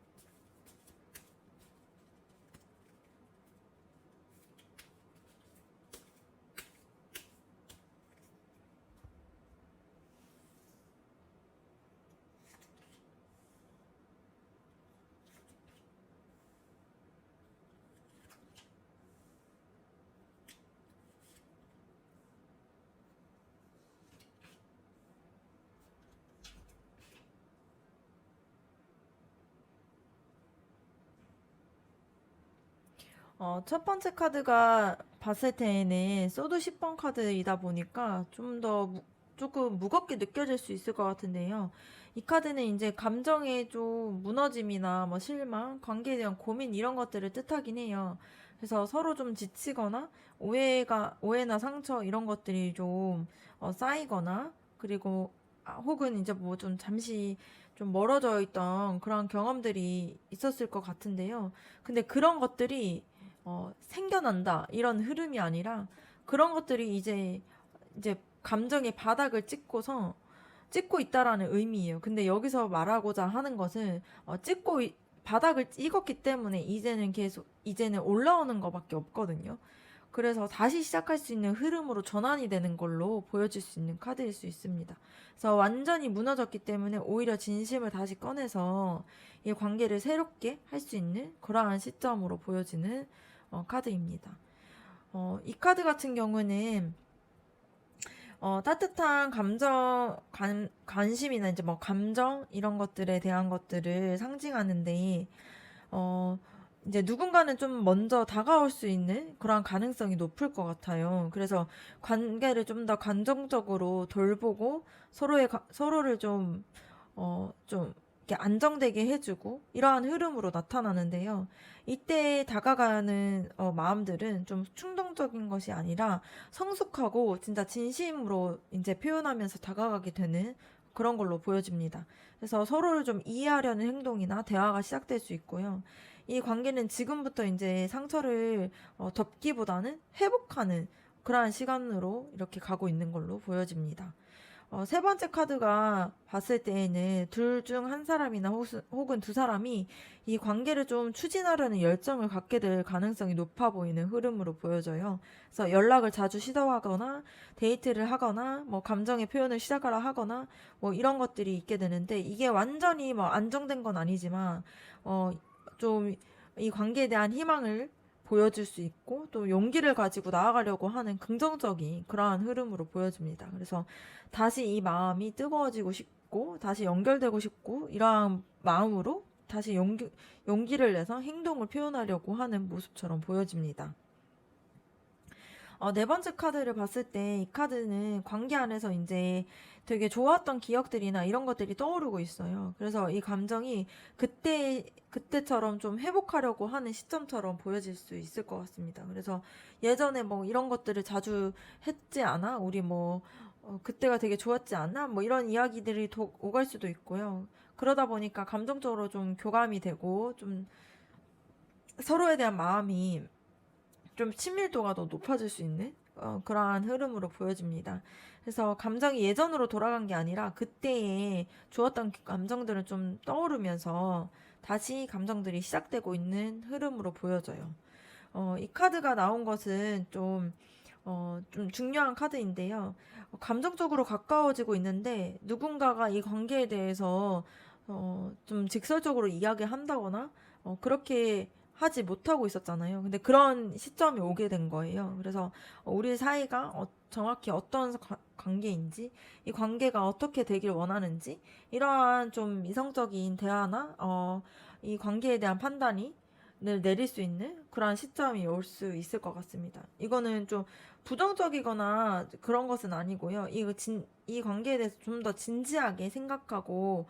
첫 번째 카드가 봤을 때에는 소드 10번 카드이다 보니까 좀 더 조금 무겁게 느껴질 수 있을 것 같은데요. 이 카드는 이제 감정의 좀 무너짐이나 뭐 실망, 관계에 대한 고민 이런 것들을 뜻하긴 해요. 그래서 서로 좀 지치거나 오해나 상처 이런 것들이 좀 쌓이거나 그리고 혹은 이제 뭐 좀 잠시 좀 멀어져 있던 그런 경험들이 있었을 것 같은데요. 근데 그런 것들이 생겨난다 이런 흐름이 아니라 그런 것들이 이제 감정의 바닥을 찍고 있다라는 의미예요. 근데 여기서 말하고자 하는 것은 바닥을 찍었기 때문에 이제는 올라오는 것밖에 없거든요. 그래서 다시 시작할 수 있는 흐름으로 전환이 되는 걸로 보여질 수 있는 카드일 수 있습니다. 그래서 완전히 무너졌기 때문에 오히려 진심을 다시 꺼내서 이 관계를 새롭게 할 수 있는 그러한 시점으로 보여지는 카드입니다. 이 카드 같은 경우는 따뜻한 관심이나 이제 뭐 감정 이런 것들에 대한 것들을 상징하는데 어, 이제 누군가는 좀 먼저 다가올 수 있는 그런 가능성이 높을 것 같아요. 그래서 관계를 좀 더 감정적으로 돌보고 서로를 좀 이렇게 안정되게 해주고 이러한 흐름으로 나타나는데요. 이때 다가가는 마음들은 좀 충동적인 것이 아니라 성숙하고 진짜 진심으로 이제 표현하면서 다가가게 되는 그런 걸로 보여집니다. 그래서 서로를 좀 이해하려는 행동이나 대화가 시작될 수 있고요. 이 관계는 지금부터 이제 상처를 덮기보다는 회복하는 그러한 시간으로 이렇게 가고 있는 걸로 보여집니다. 세 번째 카드가 봤을 때에는 둘 중 한 사람이나 혹은 두 사람이 이 관계를 좀 추진하려는 열정을 갖게 될 가능성이 높아 보이는 흐름으로 보여져요. 그래서 연락을 자주 시도하거나 데이트를 하거나 뭐 감정의 표현을 시작하라 하거나 뭐 이런 것들이 있게 되는데 이게 완전히 뭐 안정된 건 아니지만 좀 이 관계에 대한 희망을 보여줄 수 있고 또 용기를 가지고 나아가려고 하는 긍정적인 그러한 흐름으로 보여집니다. 그래서 다시 이 마음이 뜨거워지고 싶고 다시 연결되고 싶고 이러한 마음으로 다시 용기를 내서 행동을 표현하려고 하는 모습처럼 보여집니다. 네 번째 카드를 봤을 때 이 카드는 관계 안에서 이제 되게 좋았던 기억들이나 이런 것들이 떠오르고 있어요. 그래서 이 감정이 그때처럼 좀 회복하려고 하는 시점처럼 보여질 수 있을 것 같습니다. 그래서 예전에 뭐 이런 것들을 자주 했지 않아? 우리 뭐, 그때가 되게 좋았지 않아? 뭐 이런 이야기들이 오갈 수도 있고요. 그러다 보니까 감정적으로 좀 교감이 되고 좀 서로에 대한 마음이 좀 친밀도가 더 높아질 수 있는 그러한 흐름으로 보여집니다. 그래서 감정이 예전으로 돌아간 게 아니라 그때의 좋았던 감정들을 좀 떠오르면서 다시 감정들이 시작되고 있는 흐름으로 보여져요. 이 카드가 나온 것은 좀 중요한 카드인데요. 감정적으로 가까워지고 있는데 누군가가 이 관계에 대해서 좀 직설적으로 이야기한다거나 그렇게 하지 못하고 있었잖아요. 근데 그런 시점이 오게 된 거예요. 그래서 우리 사이가 정확히 어떤 관계인지, 이 관계가 어떻게 되길 원하는지, 이러한 좀 이성적인 대화나, 이 관계에 대한 판단이 내릴 수 있는 그러한 시점이 올 수 있을 것 같습니다. 이거는 좀 부정적이거나 그런 것은 아니고요. 이 관계에 대해서 좀 더 진지하게 생각하고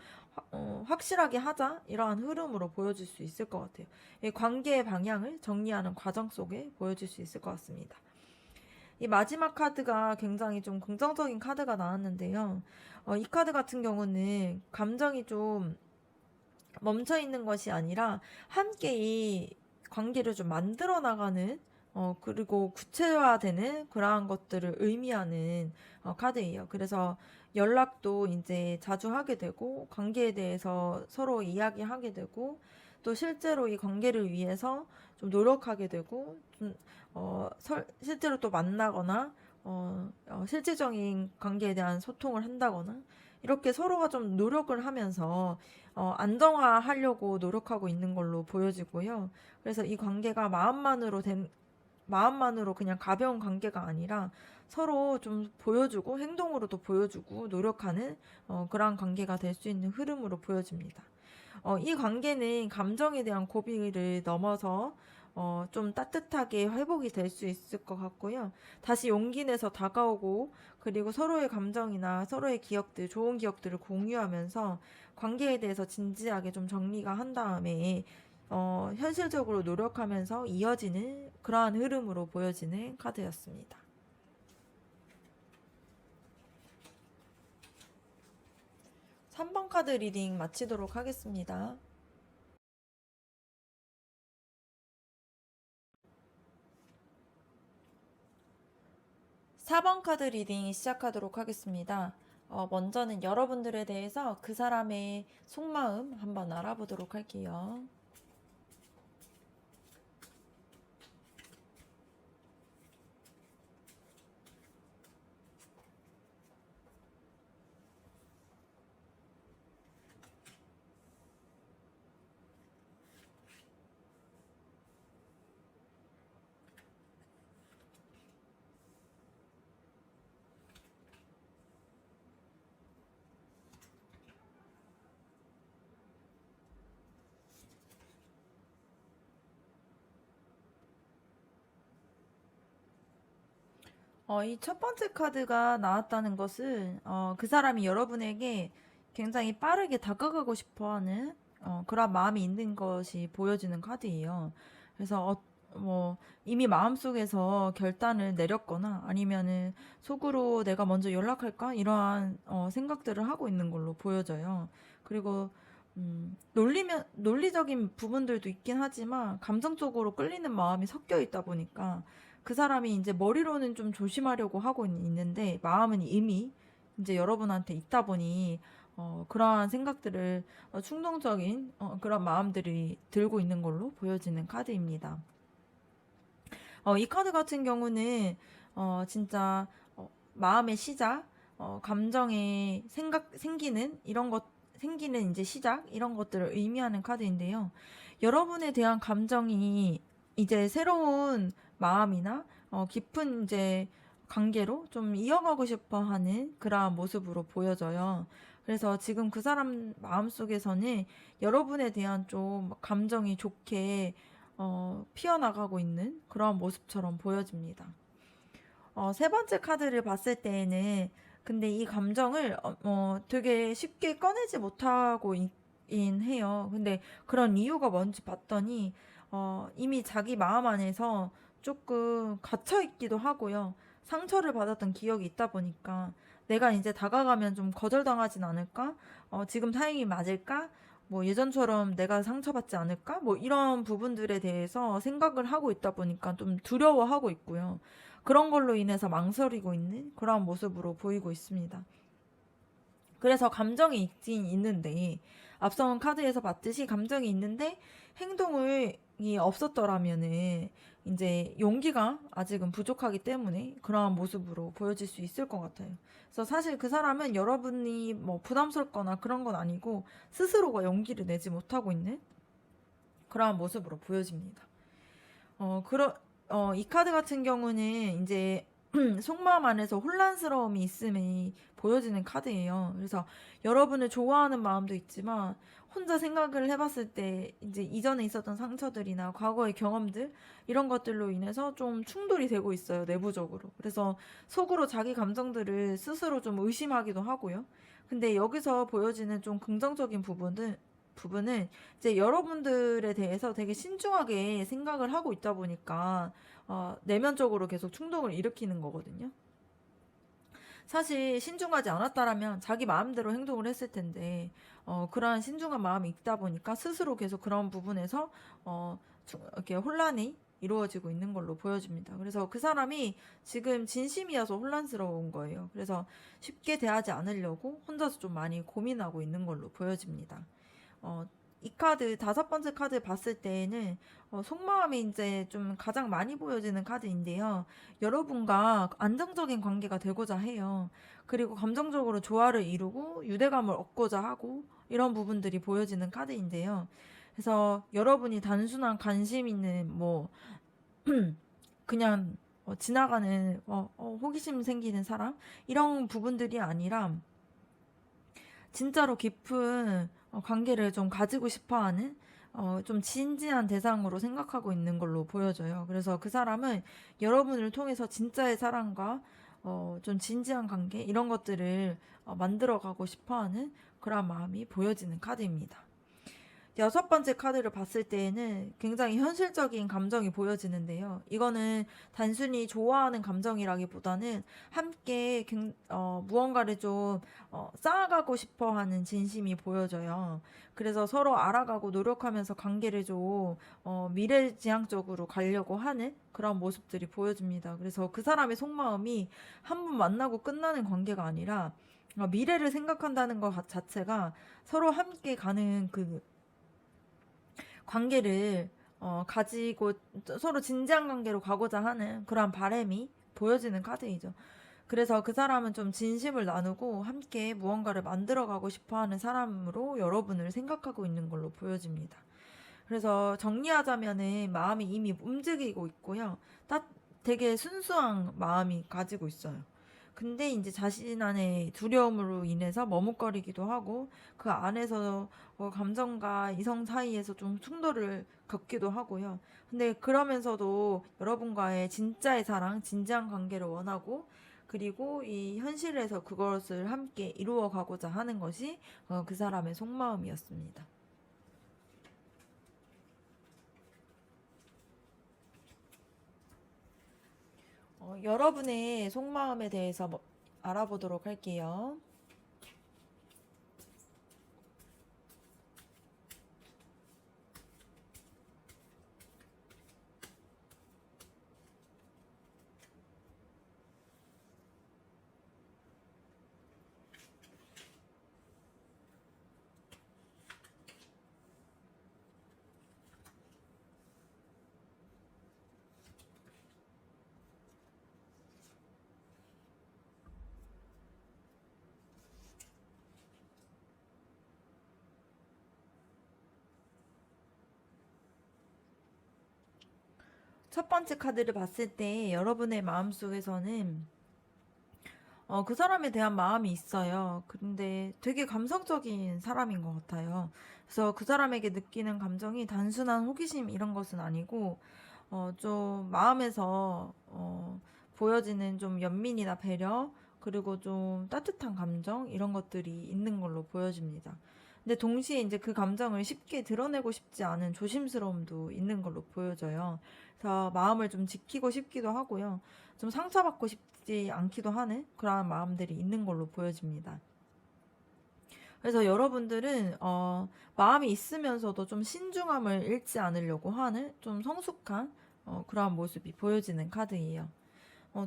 확실하게 하자 이러한 흐름으로 보여질 수 있을 것 같아요. 이 관계의 방향을 정리하는 과정 속에 보여질 수 있을 것 같습니다. 이 마지막 카드가 굉장히 좀 긍정적인 카드가 나왔는데요. 이 카드 같은 경우는 감정이 좀 멈춰 있는 것이 아니라 함께 이 관계를 좀 만들어 나가는 그리고 구체화되는 그러한 것들을 의미하는 카드예요. 그래서 연락도 이제 자주 하게 되고, 관계에 대해서 서로 이야기하게 되고, 또 실제로 이 관계를 위해서 좀 노력하게 되고, 실제로 또 만나거나, 실질적인 관계에 대한 소통을 한다거나, 이렇게 서로가 좀 노력을 하면서, 안정화하려고 노력하고 있는 걸로 보여지고요. 그래서 이 관계가 마음만으로 그냥 가벼운 관계가 아니라 서로 좀 보여주고 행동으로도 보여주고 노력하는 그러한 관계가 될 수 있는 흐름으로 보여집니다. 이 관계는 감정에 대한 고비를 넘어서 좀 따뜻하게 회복이 될 수 있을 것 같고요. 다시 용기 내서 다가오고 그리고 서로의 감정이나 서로의 기억들, 좋은 기억들을 공유하면서 관계에 대해서 진지하게 좀 정리가 한 다음에 현실적으로 노력하면서 이어지는 그러한 흐름으로 보여지는 카드였습니다. 3번 카드 리딩 마치도록 하겠습니다. 4번 카드 리딩 시작하도록 하겠습니다. 먼저는 여러분들에 대해서 그 사람의 속마음 한번 알아보도록 할게요. 이 첫 번째 카드가 나왔다는 것은 그 사람이 여러분에게 굉장히 빠르게 다가가고 싶어 하는 그런 마음이 있는 것이 보여지는 카드예요. 그래서 뭐 이미 마음속에서 결단을 내렸거나 아니면은 속으로 내가 먼저 연락할까? 이러한 생각들을 하고 있는 걸로 보여져요. 그리고 논리적인 부분들도 있긴 하지만 감정적으로 끌리는 마음이 섞여 있다 보니까 그 사람이 이제 머리로는 좀 조심하려고 하고 있는데 마음은 이미 이제 여러분한테 있다 보니 그러한 생각들을 충동적인 그런 마음들이 들고 있는 걸로 보여지는 카드입니다. 이 카드 같은 경우는 진짜 마음의 시작, 감정의 생기는 이런 것 생기는 이제 시작 이런 것들을 의미하는 카드인데요. 여러분에 대한 감정이 이제 새로운 마음이나 깊은 이제 관계로 좀 이어가고 싶어 하는 그러한 모습으로 보여져요. 그래서 지금 그 사람 마음속에서는 여러분에 대한 좀 감정이 좋게 피어나가고 있는 그런 모습처럼 보여집니다. 세 번째 카드를 봤을 때에는 근데 이 감정을 되게 쉽게 꺼내지 못하고 있긴 해요. 근데 그런 이유가 뭔지 봤더니 이미 자기 마음 안에서 조금 갇혀 있기도 하고요. 상처를 받았던 기억이 있다 보니까 내가 이제 다가가면 좀 거절당하진 않을까? 지금 타이밍이 맞을까? 뭐 예전처럼 내가 상처받지 않을까? 뭐 이런 부분들에 대해서 생각을 하고 있다 보니까 좀 두려워하고 있고요. 그런 걸로 인해서 망설이고 있는 그런 모습으로 보이고 있습니다. 그래서 감정이 있긴 있는데 앞선 카드에서 봤듯이 감정이 있는데 행동이 없었더라면은 이제 용기가 아직은 부족하기 때문에 그러한 모습으로 보여질 수 있을 것 같아요. 그래서 사실 그 사람은 여러분이 뭐 부담스럽거나 그런 건 아니고 스스로가 용기를 내지 못하고 있는 그러한 모습으로 보여집니다. 이 카드 같은 경우는 이제 속마음 안에서 혼란스러움이 있음이 보여지는 카드예요. 그래서 여러분을 좋아하는 마음도 있지만 혼자 생각을 해봤을 때 이제 이전에 있었던 상처들이나 과거의 경험들 이런 것들로 인해서 좀 충돌이 되고 있어요. 내부적으로. 그래서 속으로 자기 감정들을 스스로 좀 의심하기도 하고요. 근데 여기서 보여지는 좀 긍정적인 부분은 이제 여러분들에 대해서 되게 신중하게 생각을 하고 있다 보니까 내면적으로 계속 충동을 일으키는 거거든요. 사실 신중하지 않았다라면 자기 마음대로 행동을 했을 텐데 그러한 신중한 마음이 있다 보니까 스스로 계속 그런 부분에서 이렇게 혼란이 이루어지고 있는 걸로 보여집니다. 그래서 그 사람이 지금 진심이어서 혼란스러운 거예요. 그래서 쉽게 대하지 않으려고 혼자서 좀 많이 고민하고 있는 걸로 보여집니다. 이 카드, 5번째 카드 봤을 때에는 속마음이 이제 좀 가장 많이 보여지는 카드인데요. 여러분과 안정적인 관계가 되고자 해요. 그리고 감정적으로 조화를 이루고 유대감을 얻고자 하고 이런 부분들이 보여지는 카드인데요. 그래서 여러분이 단순한 관심 있는 그냥 지나가는 호기심 생기는 사람 이런 부분들이 아니라 진짜로 깊은 관계를 좀 가지고 싶어하는 좀 진지한 대상으로 생각하고 있는 걸로 보여져요. 그래서 그 사람은 여러분을 통해서 진짜의 사랑과 좀 진지한 관계 이런 것들을 만들어가고 싶어하는 그런 마음이 보여지는 카드입니다. 6번째 카드를 봤을 때에는 굉장히 현실적인 감정이 보여지는데요. 이거는 단순히 좋아하는 감정이라기보다는 함께 무언가를 좀 쌓아가고 싶어 하는 진심이 보여져요. 그래서 서로 알아가고 노력하면서 관계를 좀 미래지향적으로 가려고 하는 그런 모습들이 보여집니다. 그래서 그 사람의 속마음이 한 번 만나고 끝나는 관계가 아니라 미래를 생각한다는 것 자체가 서로 함께 가는 그 관계를 가지고 서로 진지한 관계로 가고자 하는 그런 바람이 보여지는 카드이죠. 그래서 그 사람은 좀 진심을 나누고 함께 무언가를 만들어가고 싶어하는 사람으로 여러분을 생각하고 있는 걸로 보여집니다. 그래서 정리하자면은 마음이 이미 움직이고 있고요. 되게 순수한 마음이 가지고 있어요. 근데 이제 자신 안에 두려움으로 인해서 머뭇거리기도 하고 그 안에서 감정과 이성 사이에서 좀 충돌을 겪기도 하고요. 근데 그러면서도 여러분과의 진짜의 사랑, 진지한 관계를 원하고 그리고 이 현실에서 그것을 함께 이루어 가고자 하는 것이 그 사람의 속마음이었습니다. 여러분의 속마음에 대해서 알아보도록 할게요. 첫 번째 카드를 봤을 때 여러분의 마음속에서는 그 사람에 대한 마음이 있어요. 근데 되게 감성적인 사람인 것 같아요. 그래서 그 사람에게 느끼는 감정이 단순한 호기심 이런 것은 아니고, 좀 마음에서, 보여지는 좀 연민이나 배려, 그리고 좀 따뜻한 감정, 이런 것들이 있는 걸로 보여집니다. 근데 동시에 이제 그 감정을 쉽게 드러내고 싶지 않은 조심스러움도 있는 걸로 보여져요. 그래서 마음을 좀 지키고 싶기도 하고요. 좀 상처받고 싶지 않기도 하는 그러한 마음들이 있는 걸로 보여집니다. 그래서 여러분들은 마음이 있으면서도 좀 신중함을 잃지 않으려고 하는 좀 성숙한 그러한 모습이 보여지는 카드예요.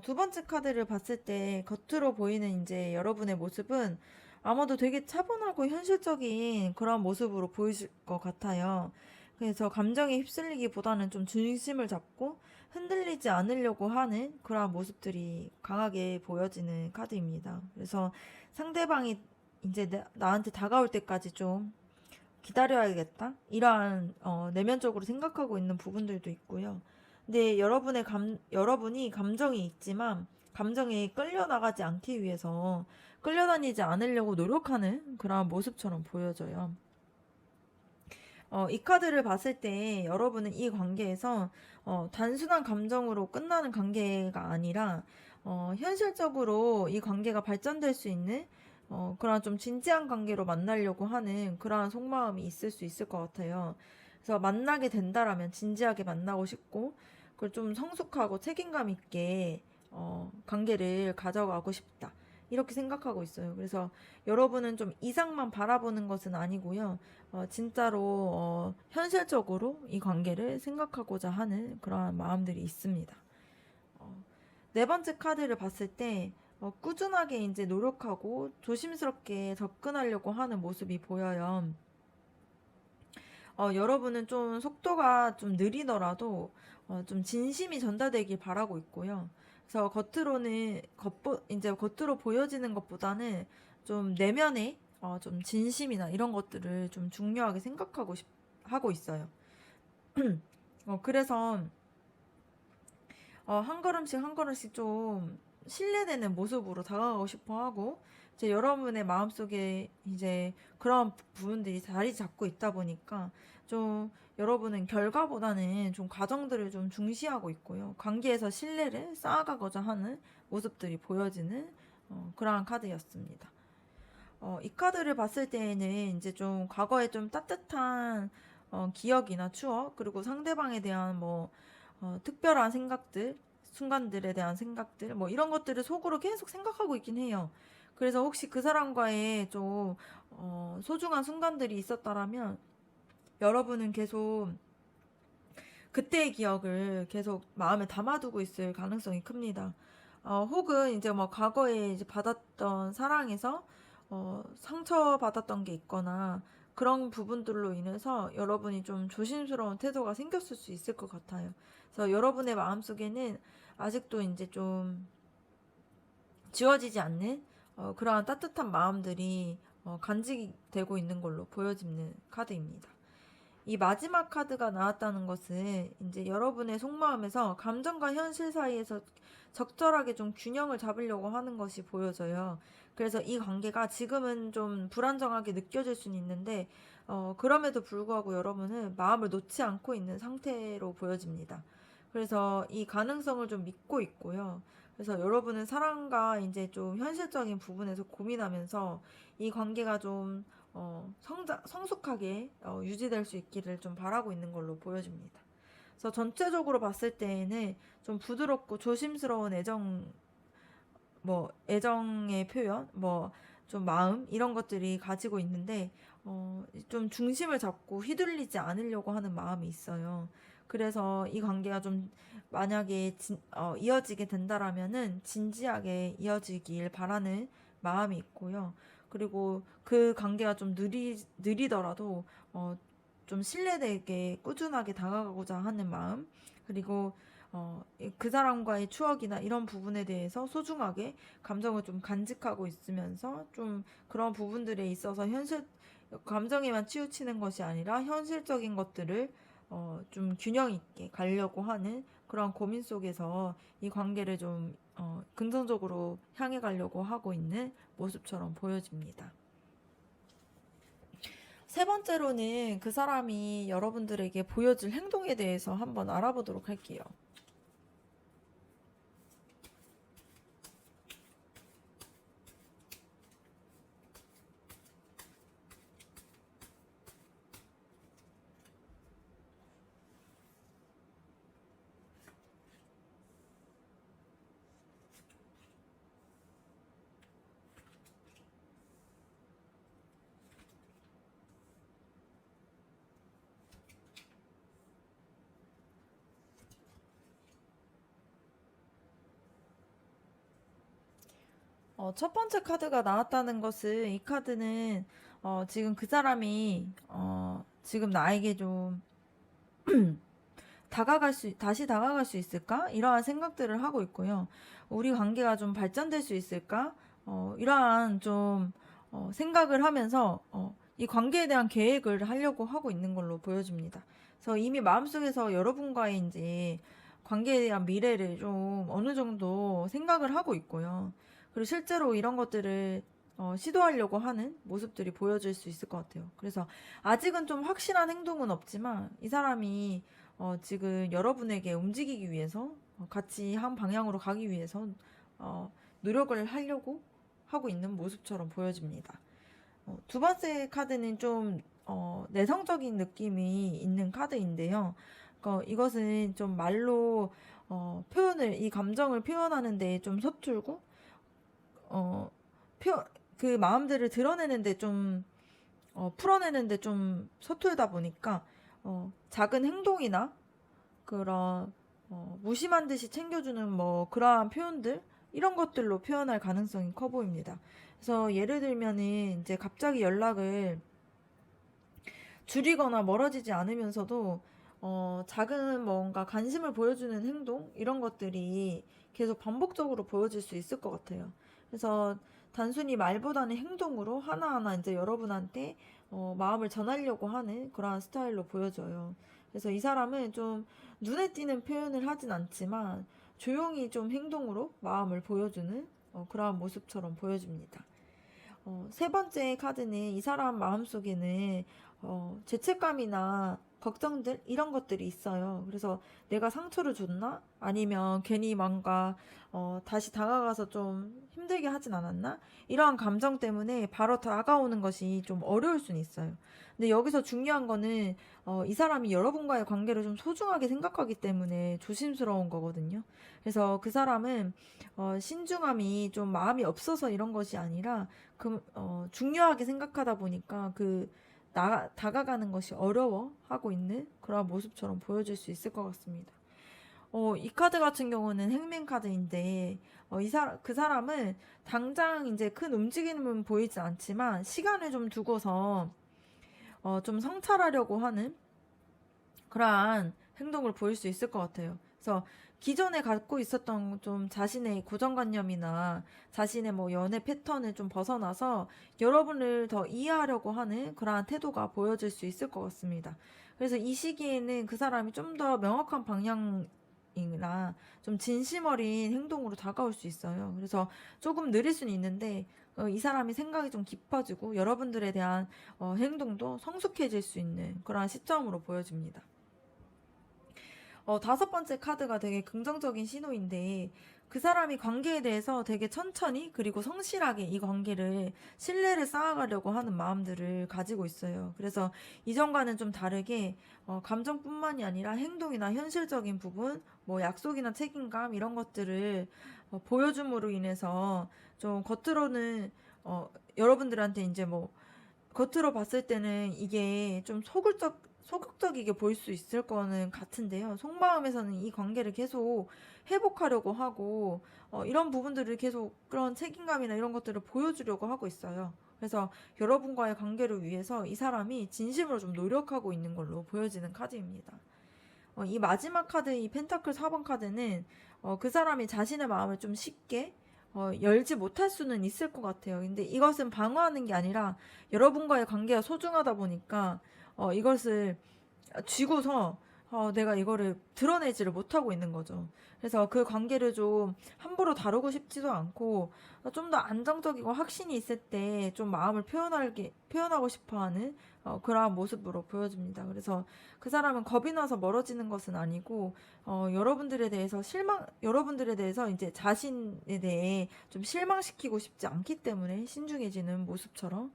두 번째 카드를 봤을 때 겉으로 보이는 이제 여러분의 모습은 아마도 되게 차분하고 현실적인 그런 모습으로 보이실 것 같아요. 그래서 감정에 휩쓸리기보다는 좀 중심을 잡고 흔들리지 않으려고 하는 그런 모습들이 강하게 보여지는 카드입니다. 그래서 상대방이 이제 나한테 다가올 때까지 좀 기다려야겠다. 이러한 내면적으로 생각하고 있는 부분들도 있고요. 근데 여러분이 감정이 있지만 감정에 끌려나가지 않기 위해서 끌려다니지 않으려고 노력하는 그런 모습처럼 보여져요. 이 카드를 봤을 때 여러분은 이 관계에서 단순한 감정으로 끝나는 관계가 아니라 현실적으로 이 관계가 발전될 수 있는 그런 좀 진지한 관계로 만나려고 하는 그러한 속마음이 있을 수 있을 것 같아요. 그래서 만나게 된다라면 진지하게 만나고 싶고, 그걸 좀 성숙하고 책임감 있게 관계를 가져가고 싶다. 이렇게 생각하고 있어요. 그래서 여러분은 좀 이상만 바라보는 것은 아니고요. 진짜로 현실적으로 이 관계를 생각하고자 하는 그러한 마음들이 있습니다. 어, 네 번째 카드를 봤을 때 꾸준하게 이제 노력하고 조심스럽게 접근하려고 하는 모습이 보여요. 여러분은 좀 속도가 좀 느리더라도 좀 진심이 전달되길 바라고 있고요. 그래서 이제 겉으로 보여지는 것보다는 좀 내면에 좀 진심이나 이런 것들을 좀 중요하게 하고 있어요. 그래서 한 걸음씩 한 걸음씩 좀 신뢰되는 모습으로 다가가고 싶어 하고, 이제 여러분의 마음속에 이제 그런 부분들이 자리 잡고 있다 보니까 좀 여러분은 결과보다는 좀 과정들을 좀 중시하고 있고요. 관계에서 신뢰를 쌓아가고자 하는 모습들이 보여지는 그러한 카드였습니다. 이 카드를 봤을 때에는 이제 좀 과거에 좀 따뜻한 기억이나 추억, 그리고 상대방에 대한 특별한 생각들, 순간들에 대한 생각들, 뭐 이런 것들을 속으로 계속 생각하고 있긴 해요. 그래서 혹시 그 사람과의 좀 소중한 순간들이 있었다라면 여러분은 계속 그때의 기억을 계속 마음에 담아두고 있을 가능성이 큽니다. 혹은 이제 뭐 과거에 이제 받았던 사랑에서 상처받았던 게 있거나 그런 부분들로 인해서 여러분이 좀 조심스러운 태도가 생겼을 수 있을 것 같아요. 그래서 여러분의 마음속에는 아직도 이제 좀 지워지지 않는 그러한 따뜻한 마음들이 간직되고 있는 걸로 보여지는 카드입니다. 이 마지막 카드가 나왔다는 것은 이제 여러분의 속마음에서 감정과 현실 사이에서 적절하게 좀 균형을 잡으려고 하는 것이 보여져요. 그래서 이 관계가 지금은 좀 불안정하게 느껴질 수는 있는데, 그럼에도 불구하고 여러분은 마음을 놓지 않고 있는 상태로 보여집니다. 그래서 이 가능성을 좀 믿고 있고요. 그래서 여러분은 사랑과 이제 좀 현실적인 부분에서 고민하면서 이 관계가 좀 성숙하게 유지될 수 있기를 좀 바라고 있는 걸로 보여집니다. 그래서 전체적으로 봤을 때에는 좀 부드럽고 조심스러운 애정의 표현, 좀 마음, 이런 것들이 가지고 있는데, 좀 중심을 잡고 휘둘리지 않으려고 하는 마음이 있어요. 그래서 이 관계가 좀 만약에 이어지게 된다라면은 진지하게 이어지길 바라는 마음이 있고요. 그리고 그 관계가 좀 느리더라도, 좀 신뢰되게 꾸준하게 다가가고자 하는 마음, 그리고 그 사람과의 추억이나 이런 부분에 대해서 소중하게 감정을 좀 간직하고 있으면서 좀 그런 부분들에 있어서 감정에만 치우치는 것이 아니라 현실적인 것들을 좀 균형 있게 가려고 하는 그런 고민 속에서 이 관계를 좀 긍정적으로 향해 가려고 하고 있는 모습처럼 보여집니다. 세 번째로는 그 사람이 여러분들에게 보여줄 행동에 대해서 한번 알아보도록 할게요. 첫 번째 카드가 나왔다는 것은 이 카드는 지금 그 사람이 지금 나에게 좀 다시 다가갈 수 있을까? 이러한 생각들을 하고 있고요. 우리 관계가 좀 발전될 수 있을까? 이러한 좀 생각을 하면서 이 관계에 대한 계획을 하려고 하고 있는 걸로 보여집니다. 그래서 이미 마음속에서 여러분과의 이제 관계에 대한 미래를 좀 어느 정도 생각을 하고 있고요. 그리고 실제로 이런 것들을 시도하려고 하는 모습들이 보여질 수 있을 것 같아요. 그래서 아직은 좀 확실한 행동은 없지만 이 사람이 지금 여러분에게 움직이기 위해서 같이 한 방향으로 가기 위해서 노력을 하려고 하고 있는 모습처럼 보여집니다. 두 번째 카드는 좀 내성적인 느낌이 있는 카드인데요. 이것은 좀 말로 이 감정을 표현하는데 좀 서툴고 그 마음들을 드러내는데 좀 풀어내는데 좀 서툴다 보니까 작은 행동이나 그런 무심한 듯이 챙겨주는 뭐 그러한 표현들 이런 것들로 표현할 가능성이 커 보입니다. 그래서 예를 들면은 이제 갑자기 연락을 줄이거나 멀어지지 않으면서도 작은 뭔가 관심을 보여주는 행동 이런 것들이 계속 반복적으로 보여질 수 있을 것 같아요. 그래서 단순히 말보다는 행동으로 하나하나 이제 여러분한테 마음을 전하려고 하는 그러한 스타일로 보여져요. 그래서 이 사람은 좀 눈에 띄는 표현을 하진 않지만 조용히 좀 행동으로 마음을 보여주는 그러한 모습처럼 보여집니다. 세 번째 카드는 이 사람 마음속에는 죄책감이나 걱정들 이런 것들이 있어요. 그래서 내가 상처를 줬나? 아니면 괜히 뭔가 다시 다가가서 좀 힘들게 하진 않았나? 이러한 감정 때문에 바로 다가오는 것이 좀 어려울 수는 있어요. 근데 여기서 중요한 거는 이 사람이 여러분과의 관계를 좀 소중하게 생각하기 때문에 조심스러운 거거든요. 그래서 그 사람은 신중함이 좀 마음이 없어서 이런 것이 아니라 중요하게 생각하다 보니까 다가가는 것이 어려워하고 있는 그런 모습처럼 보여질 수 있을 것 같습니다. 이 카드 같은 경우는 행맨 카드인데, 그 사람은 당장 이제 큰 움직임은 보이지 않지만, 시간을 좀 두고서, 좀 성찰하려고 하는 그러한 행동을 보일 수 있을 것 같아요. 그래서 기존에 갖고 있었던 좀 자신의 고정관념이나 자신의 뭐 연애 패턴을 좀 벗어나서 여러분을 더 이해하려고 하는 그러한 태도가 보여질 수 있을 것 같습니다. 그래서 이 시기에는 그 사람이 좀 더 명확한 방향이나 좀 진심 어린 행동으로 다가올 수 있어요. 그래서 조금 느릴 수는 있는데 이 사람이 생각이 좀 깊어지고 여러분들에 대한 행동도 성숙해질 수 있는 그러한 시점으로 보여집니다. 다섯 번째 카드가 되게 긍정적인 신호인데, 그 사람이 관계에 대해서 되게 천천히, 그리고 성실하게 이 관계를, 신뢰를 쌓아가려고 하는 마음들을 가지고 있어요. 그래서 이전과는 좀 다르게, 감정뿐만이 아니라 행동이나 현실적인 부분, 뭐 약속이나 책임감, 이런 것들을 보여줌으로 인해서 좀 겉으로는, 여러분들한테 이제 뭐, 겉으로 봤을 때는 이게 좀 소극적이게 보일 수 있을 거는 같은데요. 속마음에서는 이 관계를 계속 회복하려고 하고, 이런 부분들을 계속 그런 책임감이나 이런 것들을 보여주려고 하고 있어요. 그래서 여러분과의 관계를 위해서 이 사람이 진심으로 좀 노력하고 있는 걸로 보여지는 카드입니다. 이 마지막 카드, 이 펜타클 4번 카드는 그 사람이 자신의 마음을 좀 쉽게 열지 못할 수는 있을 것 같아요. 근데 이것은 방어하는 게 아니라 여러분과의 관계가 소중하다 보니까 이것을 쥐고서 내가 이거를 드러내지를 못하고 있는 거죠. 그래서 그 관계를 좀 함부로 다루고 싶지도 않고 좀 더 안정적이고 확신이 있을 때 좀 마음을 표현하고 싶어 하는 그러한 모습으로 보여집니다. 그래서 그 사람은 겁이 나서 멀어지는 것은 아니고 여러분들에 대해서 이제 자신에 대해 좀 실망시키고 싶지 않기 때문에 신중해지는 모습처럼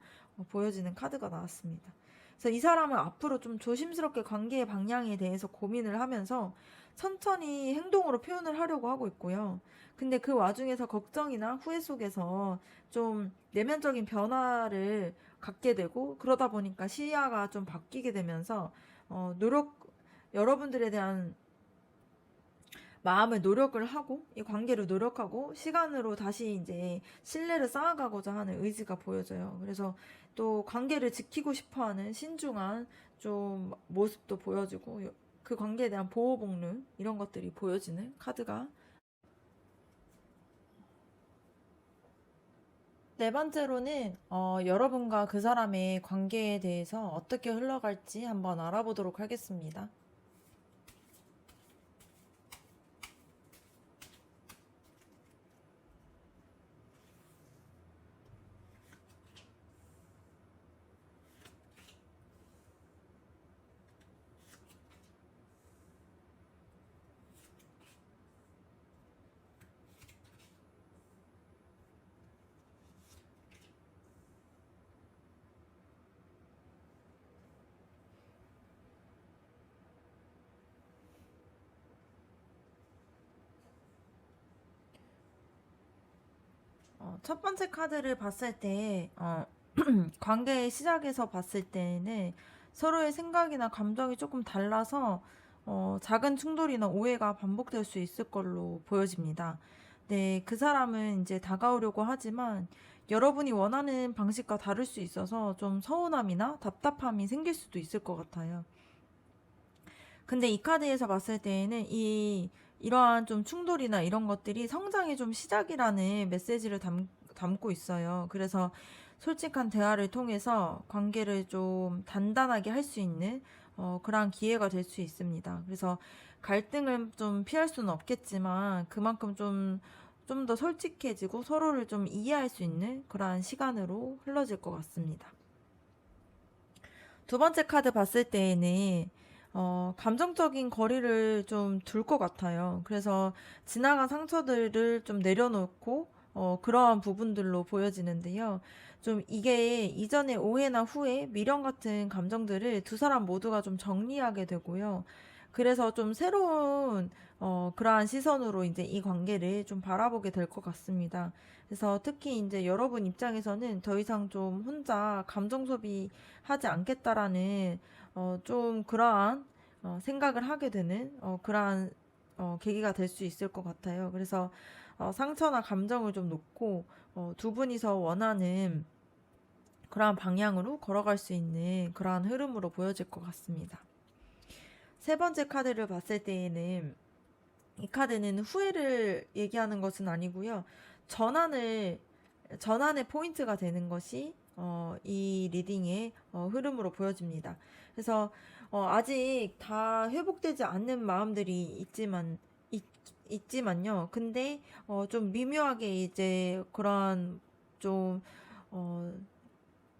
보여지는 카드가 나왔습니다. 그래서 이 사람은 앞으로 좀 조심스럽게 관계의 방향에 대해서 고민을 하면서 천천히 행동으로 표현을 하려고 하고 있고요. 근데 그 와중에서 걱정이나 후회 속에서 좀 내면적인 변화를 갖게 되고 그러다 보니까 시야가 좀 바뀌게 되면서 여러분들에 대한 마음의 노력을 하고 이 관계를 노력하고 시간으로 다시 이제 신뢰를 쌓아가고자 하는 의지가 보여져요. 그래서 또 관계를 지키고 싶어하는 신중한 좀 모습도 보여지고 그 관계에 대한 보호 복류 이런 것들이 보여지는 카드가 네 번째로는 여러분과 그 사람의 관계에 대해서 어떻게 흘러갈지 한번 알아보도록 하겠습니다. 첫 번째 카드를 봤을 때, 관계의 시작에서 봤을 때는 서로의 생각이나 감정이 조금 달라서 작은 충돌이나 오해가 반복될 수 있을 걸로 보여집니다. 네, 그 사람은 이제 다가오려고 하지만 여러분이 원하는 방식과 다를 수 있어서 좀 서운함이나 답답함이 생길 수도 있을 것 같아요. 근데 이 카드에서 봤을 때에는 이러한 좀 충돌이나 이런 것들이 성장의 좀 시작이라는 메시지를 담고 있어요. 그래서 솔직한 대화를 통해서 관계를 좀 단단하게 할 수 있는 그러한 기회가 될 수 있습니다. 그래서 갈등을 좀 피할 수는 없겠지만 그만큼 좀 더 솔직해지고 서로를 좀 이해할 수 있는 그러한 시간으로 흘러질 것 같습니다. 두 번째 카드 봤을 때에는 감정적인 거리를 좀 둘 것 같아요. 그래서 지나간 상처들을 좀 내려놓고 그러한 부분들로 보여지는데요. 좀 이게 이전의 오해나 후회, 미련 같은 감정들을 두 사람 모두가 좀 정리하게 되고요. 그래서 좀 새로운 그러한 시선으로 이제 이 관계를 좀 바라보게 될 것 같습니다. 그래서 특히 이제 여러분 입장에서는 더 이상 좀 혼자 감정 소비하지 않겠다라는 좀 그러한 생각을 하게 되는 그러한 계기가 될 수 있을 것 같아요. 그래서 상처나 감정을 좀 놓고 두 분이서 원하는 그러한 방향으로 걸어갈 수 있는 그러한 흐름으로 보여질 것 같습니다. 세 번째 카드를 봤을 때에는 이 카드는 후회를 얘기하는 것은 아니고요. 전환을 전환의 포인트가 되는 것이 이 리딩의 흐름으로 보여집니다. 그래서 아직 다 회복되지 않는 마음들이 있지만요. 근데 좀 미묘하게 이제 그런 좀 어,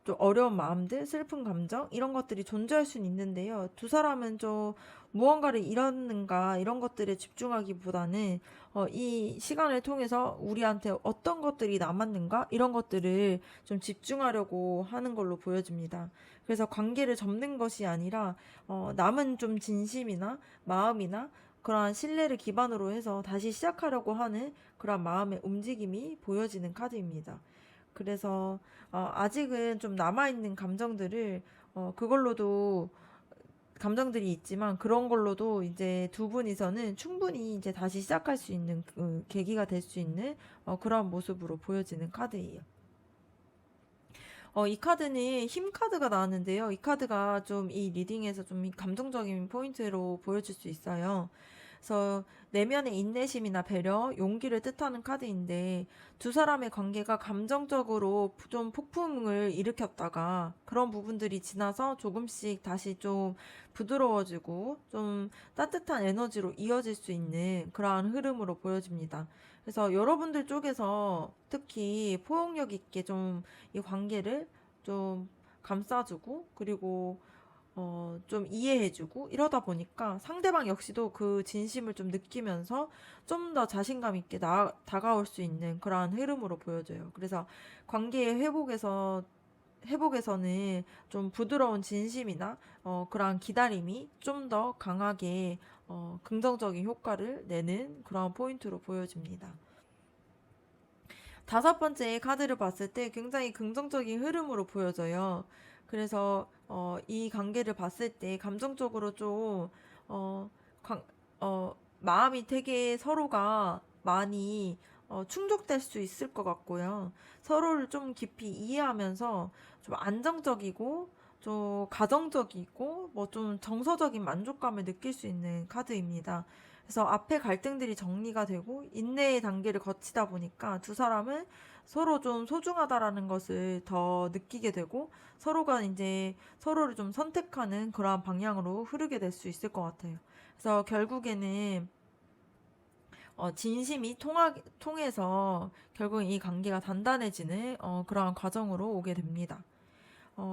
좀 어려운 마음들, 슬픈 감정 이런 것들이 존재할 수는 있는데요. 두 사람은 좀 무언가를 잃었는가 이런 것들에 집중하기보다는 이 시간을 통해서 우리한테 어떤 것들이 남았는가 이런 것들을 좀 집중하려고 하는 걸로 보여집니다. 그래서 관계를 접는 것이 아니라 남은 좀 진심이나 마음이나 그러한 신뢰를 기반으로 해서 다시 시작하려고 하는 그런 마음의 움직임이 보여지는 카드입니다. 그래서 아직은 좀 남아있는 감정들을 그걸로도 감정들이 있지만 그런 걸로도 이제 두 분이서는 충분히 이제 다시 시작할 수 있는 그 계기가 될 수 있는 그런 모습으로 보여지는 카드예요. 이 카드는 힘 카드가 나왔는데요. 이 카드가 좀 이 리딩에서 좀 감정적인 포인트로 보여질 수 있어요. 그래서 내면의 인내심이나 배려, 용기를 뜻하는 카드인데 두 사람의 관계가 감정적으로 좀 폭풍을 일으켰다가 그런 부분들이 지나서 조금씩 다시 좀 부드러워지고 좀 따뜻한 에너지로 이어질 수 있는 그러한 흐름으로 보여집니다. 그래서 여러분들 쪽에서 특히 포용력 있게 좀 이 관계를 좀 감싸주고 그리고 좀 이해해주고 이러다 보니까 상대방 역시도 그 진심을 좀 느끼면서 좀 더 자신감 있게 다가올 수 있는 그러한 흐름으로 보여져요. 그래서 관계의 회복에서는 좀 부드러운 진심이나 그러한 기다림이 좀 더 강하게 긍정적인 효과를 내는 그러한 포인트로 보여집니다. 다섯 번째 카드를 봤을 때 굉장히 긍정적인 흐름으로 보여져요. 그래서 이 관계를 봤을 때 감정적으로 좀 어, 관- 마음이 되게 서로가 많이 충족될 수 있을 것 같고요. 서로를 좀 깊이 이해하면서 좀 안정적이고 좀 가정적이고 뭐 좀 정서적인 만족감을 느낄 수 있는 카드입니다. 그래서 앞에 갈등들이 정리가 되고 인내의 단계를 거치다 보니까 두 사람은 서로 좀 소중하다라는 것을 더 느끼게 되고 서로가 이제 서로를 좀 선택하는 그러한 방향으로 흐르게 될 수 있을 것 같아요. 그래서 결국에는 진심이 통해서 결국 이 관계가 단단해지는 그러한 과정으로 오게 됩니다.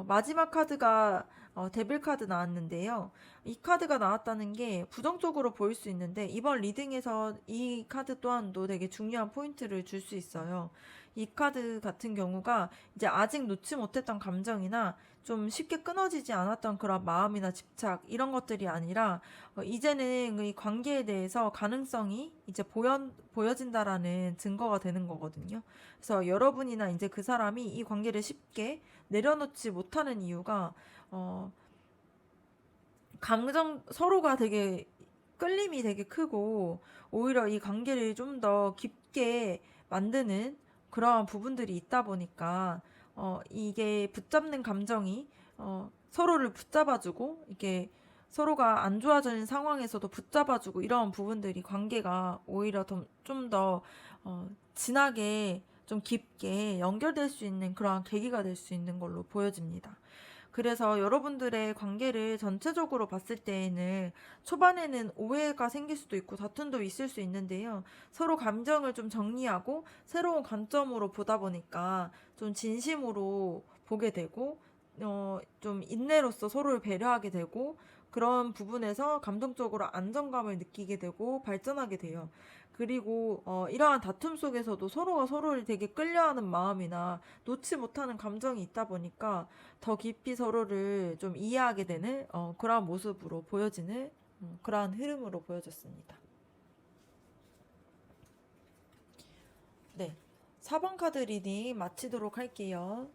마지막 카드가 데빌 카드 나왔는데요. 이 카드가 나왔다는 게 부정적으로 보일 수 있는데 이번 리딩에서 이 카드 또한도 되게 중요한 포인트를 줄 수 있어요. 이 카드 같은 경우가 이제 아직 놓지 못했던 감정이나 좀 쉽게 끊어지지 않았던 그런 마음이나 집착 이런 것들이 아니라 이제는 이 관계에 대해서 가능성이 이제 보여진다라는 증거가 되는 거거든요. 그래서 여러분이나 이제 그 사람이 이 관계를 쉽게 내려놓지 못하는 이유가 어, 서로가 되게 끌림이 되게 크고 오히려 이 관계를 좀 더 깊게 만드는 그러한 부분들이 있다 보니까 이게 붙잡는 감정이 서로를 붙잡아주고 이게 서로가 안 좋아지는 상황에서도 붙잡아주고 이런 부분들이 관계가 오히려 좀 더 진하게 좀 깊게 연결될 수 있는 그러한 계기가 될 수 있는 걸로 보여집니다. 그래서 여러분들의 관계를 전체적으로 봤을 때에는 초반에는 오해가 생길 수도 있고 다툼도 있을 수 있는데요. 서로 감정을 좀 정리하고 새로운 관점으로 보다 보니까 좀 진심으로 보게 되고, 좀 인내로서 서로를 배려하게 되고, 그런 부분에서 감정적으로 안정감을 느끼게 되고 발전하게 돼요. 그리고 이러한 다툼 속에서도 서로가 서로를 되게 끌려하는 마음이나 놓지 못하는 감정이 있다 보니까 더 깊이 서로를 좀 이해하게 되는 그러한 모습으로 보여지는 그러한 흐름으로 보여졌습니다. 네. 4번 카드 리딩 마치도록 할게요.